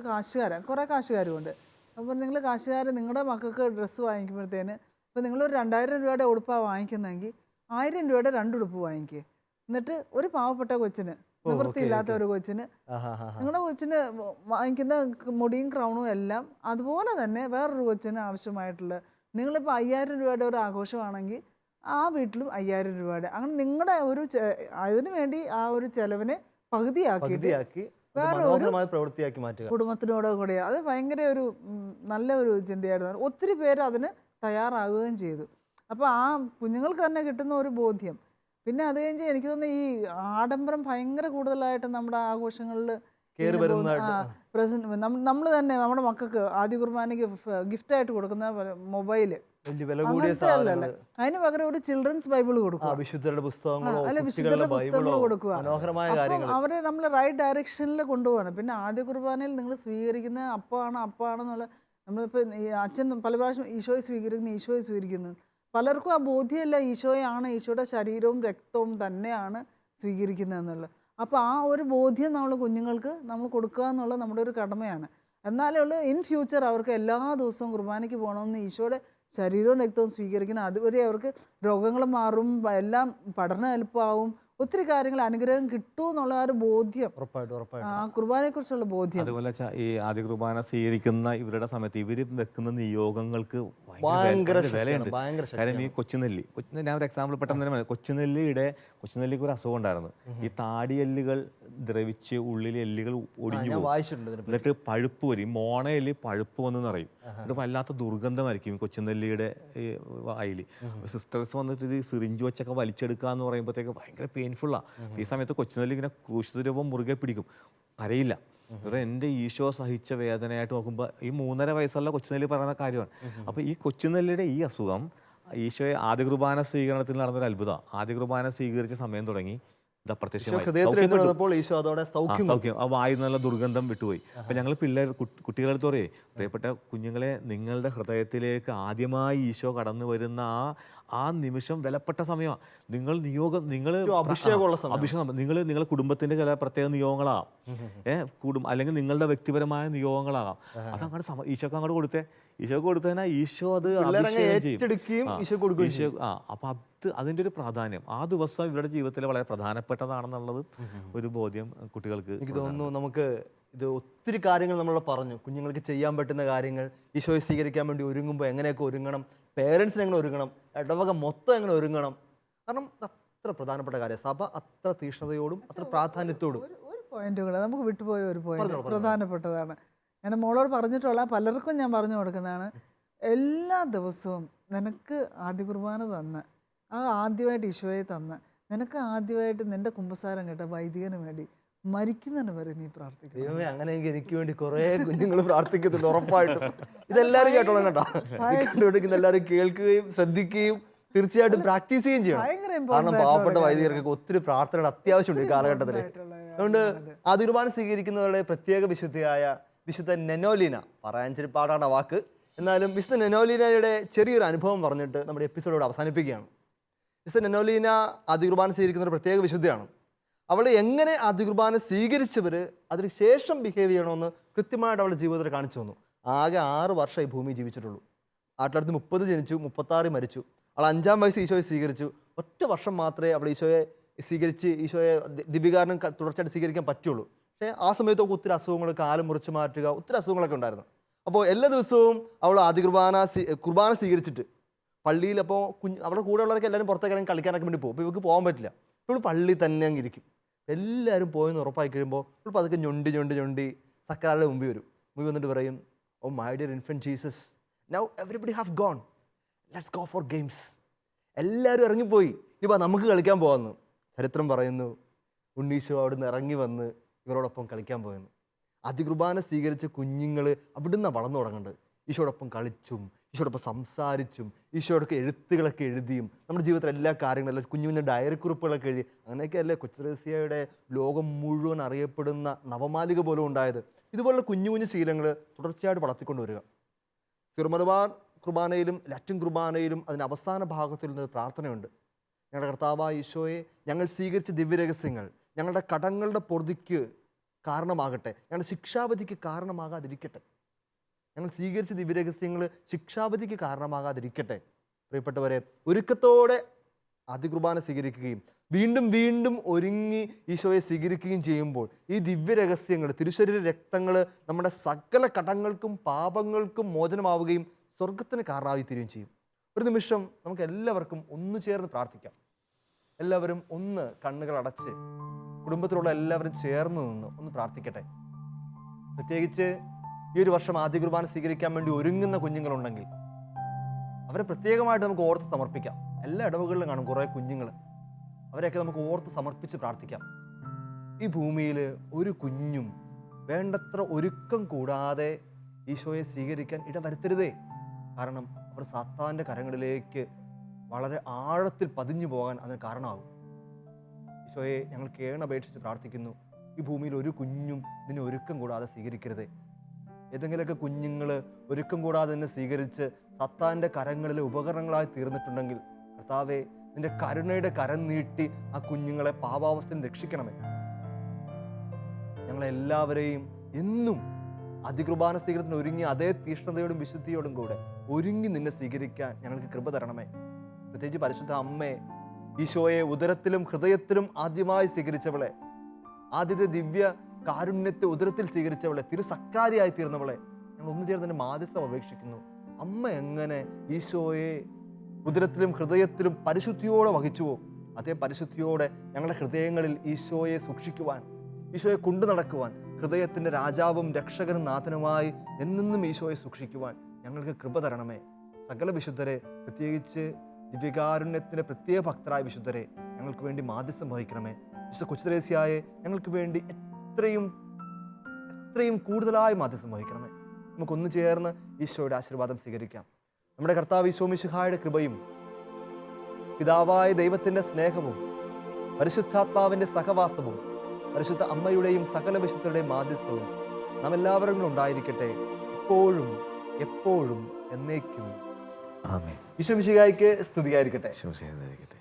കുറേ കാശുകാരും ഉണ്ട്, അപ്പം നിങ്ങൾ കാശുകാർ നിങ്ങളുടെ മക്കൾക്ക് ഡ്രസ്സ് വാങ്ങിക്കുമ്പോഴത്തേന് ഇപ്പം നിങ്ങളൊരു 2000 രൂപയുടെ ഉടുപ്പാണ് വാങ്ങിക്കുന്നതെങ്കിൽ 1000 രൂപയുടെ 2 ഉടുപ്പ് വാങ്ങിക്കുക. എന്നിട്ട് ഒരു പാവപ്പെട്ട കൊച്ചിന്, നിവൃത്തിയില്ലാത്ത ഒരു കൊച്ചിന്, നിങ്ങളുടെ കൊച്ചിന് വാങ്ങിക്കുന്ന മുടിയും ക്രൗണും എല്ലാം അതുപോലെ തന്നെ വേറൊരു കൊച്ചിന് ആവശ്യമായിട്ടുള്ള, നിങ്ങളിപ്പോൾ 5000 രൂപയുടെ ഒരു ആഘോഷമാണെങ്കിൽ ആ വീട്ടിലും 5000 രൂപയുടെ, അങ്ങനെ നിങ്ങളുടെ ഒരു അതിനു വേണ്ടി ആ ഒരു ചെലവിനെ പകുതിയാക്കി വേറെ ഒരു പ്രവൃത്തിയാക്കി മാറ്റുക കുടുംബത്തിനോട് കൂടി. അത് ഭയങ്കര ഒരു നല്ല ഒരു ചിന്തയായിരുന്നു. ഒത്തിരി പേര് അതിന് തയ്യാറാകുകയും ചെയ്തു. അപ്പോൾ ആ കുഞ്ഞുങ്ങൾക്ക് തന്നെ കിട്ടുന്ന ഒരു ബോധ്യം. പിന്നെ അത് കഴിഞ്ഞ് എനിക്ക് തോന്നുന്നു ഈ ആഡംബരം ഭയങ്കര കൂടുതലായിട്ട് നമ്മുടെ ആഘോഷങ്ങളിൽ പ്രസന്റ് നമ്മൾ തന്നെ നമ്മുടെ മക്കൾക്ക് ആദ്യ കുർബാനയ്ക്ക് ഗിഫ്റ്റായിട്ട് കൊടുക്കുന്ന മൊബൈല്, അതിന് പകരം ഒരു ചിൽഡ്രൻസ് ബൈബിൾ കൊടുക്കുക, വിശുദ്ധരുടെ പുസ്തകങ്ങൾ കൊടുക്കുക. അവരെ നമ്മൾ റൈറ്റ് ഡയറക്ഷനിൽ കൊണ്ടുപോകണം. പിന്നെ ആദ്യ കുർബാനയിൽ നിങ്ങൾ സ്വീകരിക്കുന്ന അപ്പാണെന്നുള്ള, നമ്മളിപ്പോൾ ഈ അച്ഛൻ പല പ്രാവശ്യം ഈശോയെ സ്വീകരിക്കുന്നത് പലർക്കും ആ ബോധ്യമല്ല ഈശോയാണ്, ഈശോയുടെ ശരീരവും രക്തവും തന്നെയാണ് സ്വീകരിക്കുന്നത് എന്നുള്ളത്. അപ്പോൾ ആ ഒരു ബോധ്യം നമ്മൾ കുഞ്ഞുങ്ങൾക്ക് നമ്മൾ കൊടുക്കുക എന്നുള്ളത് നമ്മുടെ ഒരു കടമയാണ്. എന്നാലേ ഉള്ളൂ ഇൻ ഫ്യൂച്ചർ അവർക്ക് എല്ലാ ദിവസവും കുർബാനയ്ക്ക് പോകണമെന്ന്, ഈശോയുടെ ശരീരവും രക്തവും സ്വീകരിക്കണം. അതുവരെ അവർക്ക് രോഗങ്ങൾ മാറും, എല്ലാം പഠനം എളുപ്പമാവും, ഒത്തിരി കാര്യങ്ങൾ അനുഗ്രഹം കിട്ടും എന്നുള്ള ആ ഒരു ബോധ്യം, ആ കുർബാനയെ കുറിച്ചുള്ള ബോധ്യം. അതുപോലെ ഈ ആദ്യ കുർബാന സ്വീകരിക്കുന്ന ഇവരുടെ സമയത്ത് ഇവർ വെക്കുന്ന നിയോഗങ്ങൾക്ക് വിലയുണ്ട്. കാര്യം ഈ കൊച്ചുനെല്ലി, ഞാൻ ഒരു എക്സാമ്പിൾ പെട്ടെന്ന്, കൊച്ചുനെല്ലിക്ക് ഒരു അസുഖം ഉണ്ടായിരുന്നു. ഈ താടിയെല്ലുകൾ ദ്രവിച്ച് ഉള്ളിലെ എല്ലുകൾ ഒടിഞ്ഞു പോകും, എന്നിട്ട് പഴുപ്പ് വരും, മോണയില് പഴുപ്പ് വന്ന് നിറയും, എന്നിട്ട് വല്ലാത്ത ദുർഗന്ധമായിരിക്കും കൊച്ചുനെല്ലിയുടെ വായിൽ. സിസ്റ്റേഴ്സ് വന്നിട്ട് ഇത് സിറിഞ്ച് വെച്ചൊക്കെ വലിച്ചെടുക്കുക എന്ന് പറയുമ്പോഴത്തേക്ക് ഭയങ്കര പെയിൻഫുള്ളാണ്. ഈ സമയത്ത് കൊച്ചുനെല്ലി ഇങ്ങനെ ക്രൂശിതരൂപം മുറുകെ പിടിക്കും, കരയില്ല. എൻ്റെ ഈശോ സഹിച്ച വേദനയായിട്ട് നോക്കുമ്പോൾ ഈ 3.5 വയസ്സുള്ള കൊച്ചുനെല്ലി പറയുന്ന കാര്യമാണ്. അപ്പോൾ ഈ കൊച്ചുനെല്ലിയുടെ ഈ അസുഖം ഈശോയെ ആദ്യ കുർബാന സ്വീകരണത്തിൽ നടന്നൊരു അത്ഭുതം. ആദ്യ കുർബാന സ്വീകരിച്ച സമയം തുടങ്ങി സൗഖ്യം, ആ വായു നല്ല ദുർഗന്ധം വിട്ടുപോയി. അപ്പം ഞങ്ങൾ കുട്ടികളെടുത്ത് പറയേ, പ്രിയപ്പെട്ട കുഞ്ഞുങ്ങളെ, നിങ്ങളുടെ ഹൃദയത്തിലേക്ക് ആദ്യമായി ഈശോ കടന്നു വരുന്ന ആ നിമിഷം വിലപ്പെട്ട സമയമാണ്. അഭിഷേകം നിങ്ങളുടെ കുടുംബത്തിന്റെ ചില പ്രത്യേക നിയോഗങ്ങളാകാം, അല്ലെങ്കിൽ നിങ്ങളുടെ വ്യക്തിപരമായ നിയോഗങ്ങളാകാം. അതങ്ങോട്ട് ഈശോക്ക് അങ്ങോട്ട് കൊടുത്തതിനാൽ ഈശോ അത് അപ്പൊ അതിൻ്റെ ഒരു പ്രാധാന്യം ആ ദിവസം ഇവരുടെ ജീവിതത്തിൽ വളരെ പ്രധാനപ്പെട്ടതാണെന്നുള്ളത് ഒരു ബോധ്യം കുട്ടികൾക്ക്. എനിക്ക് തോന്നുന്നു നമുക്ക് ഇത് ഒത്തിരി കാര്യങ്ങൾ നമ്മൾ പറഞ്ഞു, കുഞ്ഞുങ്ങൾക്ക് ചെയ്യാൻ പറ്റുന്ന കാര്യങ്ങൾ, ഈശോയെ സ്വീകരിക്കാൻ വേണ്ടി ഒരുങ്ങുമ്പോൾ എങ്ങനെയൊക്കെ ഒരുങ്ങണം, പേരൻസിന് എങ്ങനെ ഒരുങ്ങണം, ഇടവക മൊത്തം എങ്ങനെ ഒരുങ്ങണം. കാരണം അത്ര പ്രധാനപ്പെട്ട കാര്യം, സഭ അത്ര തീക്ഷ്ണതയോടും അത്ര പ്രാധാന്യത്തോടും. ഒരു പോയിന്റ് കൂടെ നമുക്ക് വിട്ടുപോയ ഒരു പോയിന്റ് പ്രധാനപ്പെട്ടതാണ്. ഞാൻ മോളോട് പറഞ്ഞിട്ടുള്ള പലർക്കും ഞാൻ പറഞ്ഞു കൊടുക്കുന്നതാണ്, എല്ലാ ദിവസവും നിനക്ക് ആദ്യ കുർബാന തന്ന്, ആദ്യമായിട്ട് ഈശോയെ തന്ന്, നിനക്ക് ആദ്യമായിട്ട് നിന്റെ കുമ്പസാരം കേട്ട വൈദികന് വേണ്ടി മരിക്കുന്നതിന് വരെ നീ പ്രാർത്ഥിക്കും. ദൈവമേ, അങ്ങനെയെങ്കിൽ എനിക്ക് വേണ്ടി കുറെ കുഞ്ഞുങ്ങൾ പ്രാർത്ഥിക്കുന്നുണ്ട് ഉറപ്പായിട്ടും. ഇതെല്ലാവരും കേട്ടോളാം കേട്ടോ, എല്ലാവരും കേൾക്കുകയും ശ്രദ്ധിക്കുകയും തീർച്ചയായിട്ടും പ്രാക്ടീസ് ചെയ്യുകയും ചെയ്യണം. കാരണം പാവപ്പെട്ട വൈദികർക്ക് ഒത്തിരി പ്രാർത്ഥനയുടെ അത്യാവശ്യമുണ്ട് ഈ കാലഘട്ടത്തിൽ. അതുകൊണ്ട് ആദ്യ കുർബാന സ്വീകരിക്കുന്നവരുടെ പ്രത്യേക വിശുദ്ധയായ വിശുദ്ധ നെനോലീന, പറയാൻ ഇച്ചിരി പാടാണ് വാക്ക്, എന്നാലും വിശുദ്ധ നെനോലീനയുടെ ചെറിയൊരു അനുഭവം പറഞ്ഞിട്ട് നമ്മുടെ എപ്പിസോഡോട് അവസാനിപ്പിക്കുകയാണ്. വിശുദ്ധ നെനോലീന ആദ്യ കുർബാന സ്വീകരിക്കുന്ന ഒരു പ്രത്യേക വിശുദ്ധയാണ്. അവൾ എങ്ങനെ ആദ്യ കുർബാന സ്വീകരിച്ചവർ അതിനുശേഷം ബിഹേവ് ചെയ്യണമെന്ന് കൃത്യമായിട്ട് അവളുടെ ജീവിതത്തിൽ കാണിച്ചു തന്നു. ആകെ 6 വർഷം ഈ ഭൂമി ജീവിച്ചിട്ടുള്ളൂ. 1930 ജനിച്ചു, 1936 മരിച്ചു. അവൾ 5-ാം വയസ്സ് ഈശോയെ സ്വീകരിച്ചു. ഒറ്റ വർഷം മാത്രമേ അവൾ ഈശോയെ ദിവ്യകാരണം തുടർച്ചയായിട്ട് സ്വീകരിക്കാൻ പറ്റുള്ളൂ. പക്ഷേ ആ സമയത്തൊക്കെ ഒത്തിരി അസുഖങ്ങൾ, കാലം മുറിച്ച് മാറ്റുക, ഒത്തിരി അസുഖങ്ങളൊക്കെ ഉണ്ടായിരുന്നു. അപ്പോൾ എല്ലാ ദിവസവും അവൾ ആദ്യ കുർബാന സ്വീകരിച്ചിട്ട് പള്ളിയിൽ, അപ്പോൾ അവിടെ കൂടെ ഉള്ളവരൊക്കെ എല്ലാവരും പുറത്തേക്ക് കളിക്കാനൊക്കെ വേണ്ടി പോകും. അപ്പോൾ ഇവർക്ക് പോകാൻ പറ്റില്ല. ഇപ്പോൾ പള്ളി തന്നെ അങ്ങ് ഇരിക്കും. എല്ലാവരും പോയെന്ന് ഉറപ്പായി കഴിയുമ്പോൾ ഇപ്പോൾ അതൊക്കെ ഞൊണ്ടി സക്കറാരുടെ മുമ്പിൽ വന്നിട്ട് പറയും, oh my dear infant Jesus, now everybody have gone, let's go for games. എല്ലാവരും ഇറങ്ങിപ്പോയി, ഇനിയിപ്പോൾ നമുക്ക് കളിക്കാൻ പോകാമെന്ന് ചരിത്രം പറയുന്നു. ഉണ്ണീശോ അവിടുന്ന് ഇറങ്ങി വന്ന് ഇവരോടൊപ്പം കളിക്കാൻ പോയെന്ന്. അതികുർബാന സ്വീകരിച്ച കുഞ്ഞുങ്ങൾ അവിടുന്ന് വളർന്നു തുടങ്ങുന്നുണ്ട്. ഈശോടൊപ്പം കളിച്ചും ഈശോടൊപ്പം സംസാരിച്ചും ഈശോടൊക്കെ എഴുത്തുകളൊക്കെ എഴുതിയും നമ്മുടെ ജീവിതത്തിൽ എല്ലാ കാര്യങ്ങളും കുഞ്ഞു കുഞ്ഞു ഡയറി കുറിപ്പുകളൊക്കെ എഴുതി അങ്ങനെയൊക്കെയല്ലേ കൊച്ചുത്രേസ്യയുടെ ലോകം മുഴുവൻ അറിയപ്പെടുന്ന നവമാലിക പോലും ഉണ്ടായത്. ഇതുപോലുള്ള കുഞ്ഞു കുഞ്ഞു ശീലങ്ങൾ തുടർച്ചയായിട്ട് വളർത്തിക്കൊണ്ട് വരിക. സിറുമലബാർ കുർബാനയിലും ലാറ്റിൻ കുർബാനയിലും അതിൻ്റെ അവസാന ഭാഗത്തിൽ നിന്ന് പ്രാർത്ഥനയുണ്ട്. ഞങ്ങളുടെ കർത്താവായ ഈശോയെ, ഞങ്ങൾ സ്വീകരിച്ച ദിവ്യരഹസ്യങ്ങൾ ഞങ്ങളുടെ കടങ്ങളുടെ പൊറുതിക്ക് കാരണമാകട്ടെ, ഞങ്ങളുടെ ശിക്ഷാവധിക്ക് കാരണമാകാതിരിക്കട്ടെ. ഞങ്ങൾ സ്വീകരിച്ച ദിവ്യരഹസ്യങ്ങൾ ശിക്ഷാവധിക്ക് കാരണമാകാതിരിക്കട്ടെ. പ്രിയപ്പെട്ടവരെ, ഒരുക്കത്തോടെ അതികുർബാന സ്വീകരിക്കുകയും വീണ്ടും വീണ്ടും ഒരുങ്ങി ഈശോയെ സ്വീകരിക്കുകയും ചെയ്യുമ്പോൾ ഈ ദിവ്യരഹസ്യങ്ങൾ, തിരുശരീര രക്തങ്ങൾ നമ്മുടെ സകല കടങ്ങൾക്കും പാപങ്ങൾക്കും മോചനമാവുകയും സ്വർഗത്തിന് കാരണമായി തീരുകയും ചെയ്യും. ഒരു നിമിഷം നമുക്ക് എല്ലാവർക്കും ഒന്ന് ചേർന്ന് പ്രാർത്ഥിക്കാം. എല്ലാവരും ഒന്ന് കണ്ണുകൾ അടച്ച് കുടുംബത്തിലുള്ള എല്ലാവരും ചേർന്ന് നിന്ന് ഒന്ന് പ്രാർത്ഥിക്കട്ടെ. പ്രത്യേകിച്ച് ഈ ഒരു വർഷം ആദ്യ കുർബാന സ്വീകരിക്കാൻ വേണ്ടി ഒരുങ്ങുന്ന കുഞ്ഞുങ്ങളുണ്ടെങ്കിൽ അവരെ പ്രത്യേകമായിട്ട് നമുക്ക് ഓർത്ത് സമർപ്പിക്കാം. എല്ലാ ഇടവകളിലും കാണും കുറേ കുഞ്ഞുങ്ങൾ. അവരെയൊക്കെ നമുക്ക് ഓർത്ത് സമർപ്പിച്ച് പ്രാർത്ഥിക്കാം. ഈ ഭൂമിയിൽ ഒരു കുഞ്ഞും വേണ്ടത്ര ഒരുക്കം കൂടാതെ ഈശോയെ സ്വീകരിക്കാൻ ഇടവരുത്തരുതേ. കാരണം അവർ സാത്താൻ്റെ കരങ്ങളിലേക്ക് വളരെ ആഴത്തിൽ പതിഞ്ഞു പോകാൻ അതിന് കാരണമാകും. ഈശോയെ, ഞങ്ങൾ കേണപേക്ഷിച്ച് പ്രാർത്ഥിക്കുന്നു, ഈ ഭൂമിയിൽ ഒരു കുഞ്ഞും ഇതിനെ ഒരുക്കം കൂടാതെ സ്വീകരിക്കരുതേ. ഏതെങ്കിലുമൊക്കെ കുഞ്ഞുങ്ങൾ ഒരുക്കം കൂടാതെ തന്നെ സ്വീകരിച്ച് സത്താൻ്റെ കരങ്ങളിലെ ഉപകരണങ്ങളായി തീർന്നിട്ടുണ്ടെങ്കിൽ കർത്താവേ, നിന്റെ കരുണയുടെ കരം നീട്ടി ആ കുഞ്ഞുങ്ങളെ പാപാവസ്ഥയിൽ രക്ഷിക്കണമേ. ഞങ്ങളെല്ലാവരെയും എന്നും അതികുർബാന സ്വീകരണത്തിന് ഒരുങ്ങി അതേ തീഷ്ണതയോടും വിശുദ്ധിയോടും കൂടെ ഒരുങ്ങി നിന്നെ സ്വീകരിക്കാൻ ഞങ്ങൾക്ക് കൃപ തരണമേ. പ്രത്യേകിച്ച് പരിശുദ്ധ അമ്മേ, ഈശോയെ ഉദരത്തിലും ഹൃദയത്തിലും ആദ്യമായി സ്വീകരിച്ചവളെ, ആദ്യത്തെ ദിവ്യ കാരുണ്യത്തെ ഉദരത്തിൽ സ്വീകരിച്ചവളെ, തിരുസക്രാരിയായി തീർന്നവളെ, ഞങ്ങൾ ഒന്നു ചേർന്ന് തന്നെ മാധ്യസ്ഥം അപേക്ഷിക്കുന്നു. അമ്മ എങ്ങനെ ഈശോയെ ഉദരത്തിലും ഹൃദയത്തിലും പരിശുദ്ധിയോടെ വഹിച്ചുവോ, അതേ പരിശുദ്ധിയോടെ ഞങ്ങളുടെ ഹൃദയങ്ങളിൽ ഈശോയെ സൂക്ഷിക്കുവാൻ, ഈശോയെ കൊണ്ടു നടക്കുവാൻ, ഹൃദയത്തിൻ്റെ രാജാവും രക്ഷകനും നാഥനുമായി എന്നെന്നും ഈശോയെ സൂക്ഷിക്കുവാൻ ഞങ്ങൾക്ക് കൃപ തരണമേ. സകല വിശുദ്ധരെ, പ്രത്യേകിച്ച് ദിവ്യകാരുണ്യത്തിൻ്റെ പ്രത്യേക ഭക്തരായ വിശുദ്ധരെ ഞങ്ങൾക്ക് വേണ്ടി മാധ്യസ്ഥം വഹിക്കണമേ. വിശുദ്ധ കൊച്ചുത്രേസ്യയെ ഞങ്ങൾക്ക് വേണ്ടി എത്രയും കൂടുതലായി മാധ്യസ്ഥം വഹിക്കണമേ. നമുക്കൊന്ന് ചേർന്ന് ഈശോയുടെ ആശീർവാദം സ്വീകരിക്കാം. നമ്മുടെ കർത്താവ് ഈശോ മിശിഹായുടെ കൃപയും പിതാവായ ദൈവത്തിൻ്റെ സ്നേഹവും പരിശുദ്ധാത്മാവിൻ്റെ സഹവാസവും പരിശുദ്ധ അമ്മയുടെയും സകല വിശുദ്ധരുടെയും മാധ്യസ്ഥവും നാം എല്ലാവരും ഉണ്ടായിരിക്കട്ടെ, ഇപ്പോഴും എപ്പോഴും എന്നേക്കും. ആമേൻ. ഈശോ മിശിഹായ്ക്ക് സ്തുതിയായിരിക്കട്ടെ. ശുഭ ചെയ്തായിരിക്കട്ടെ.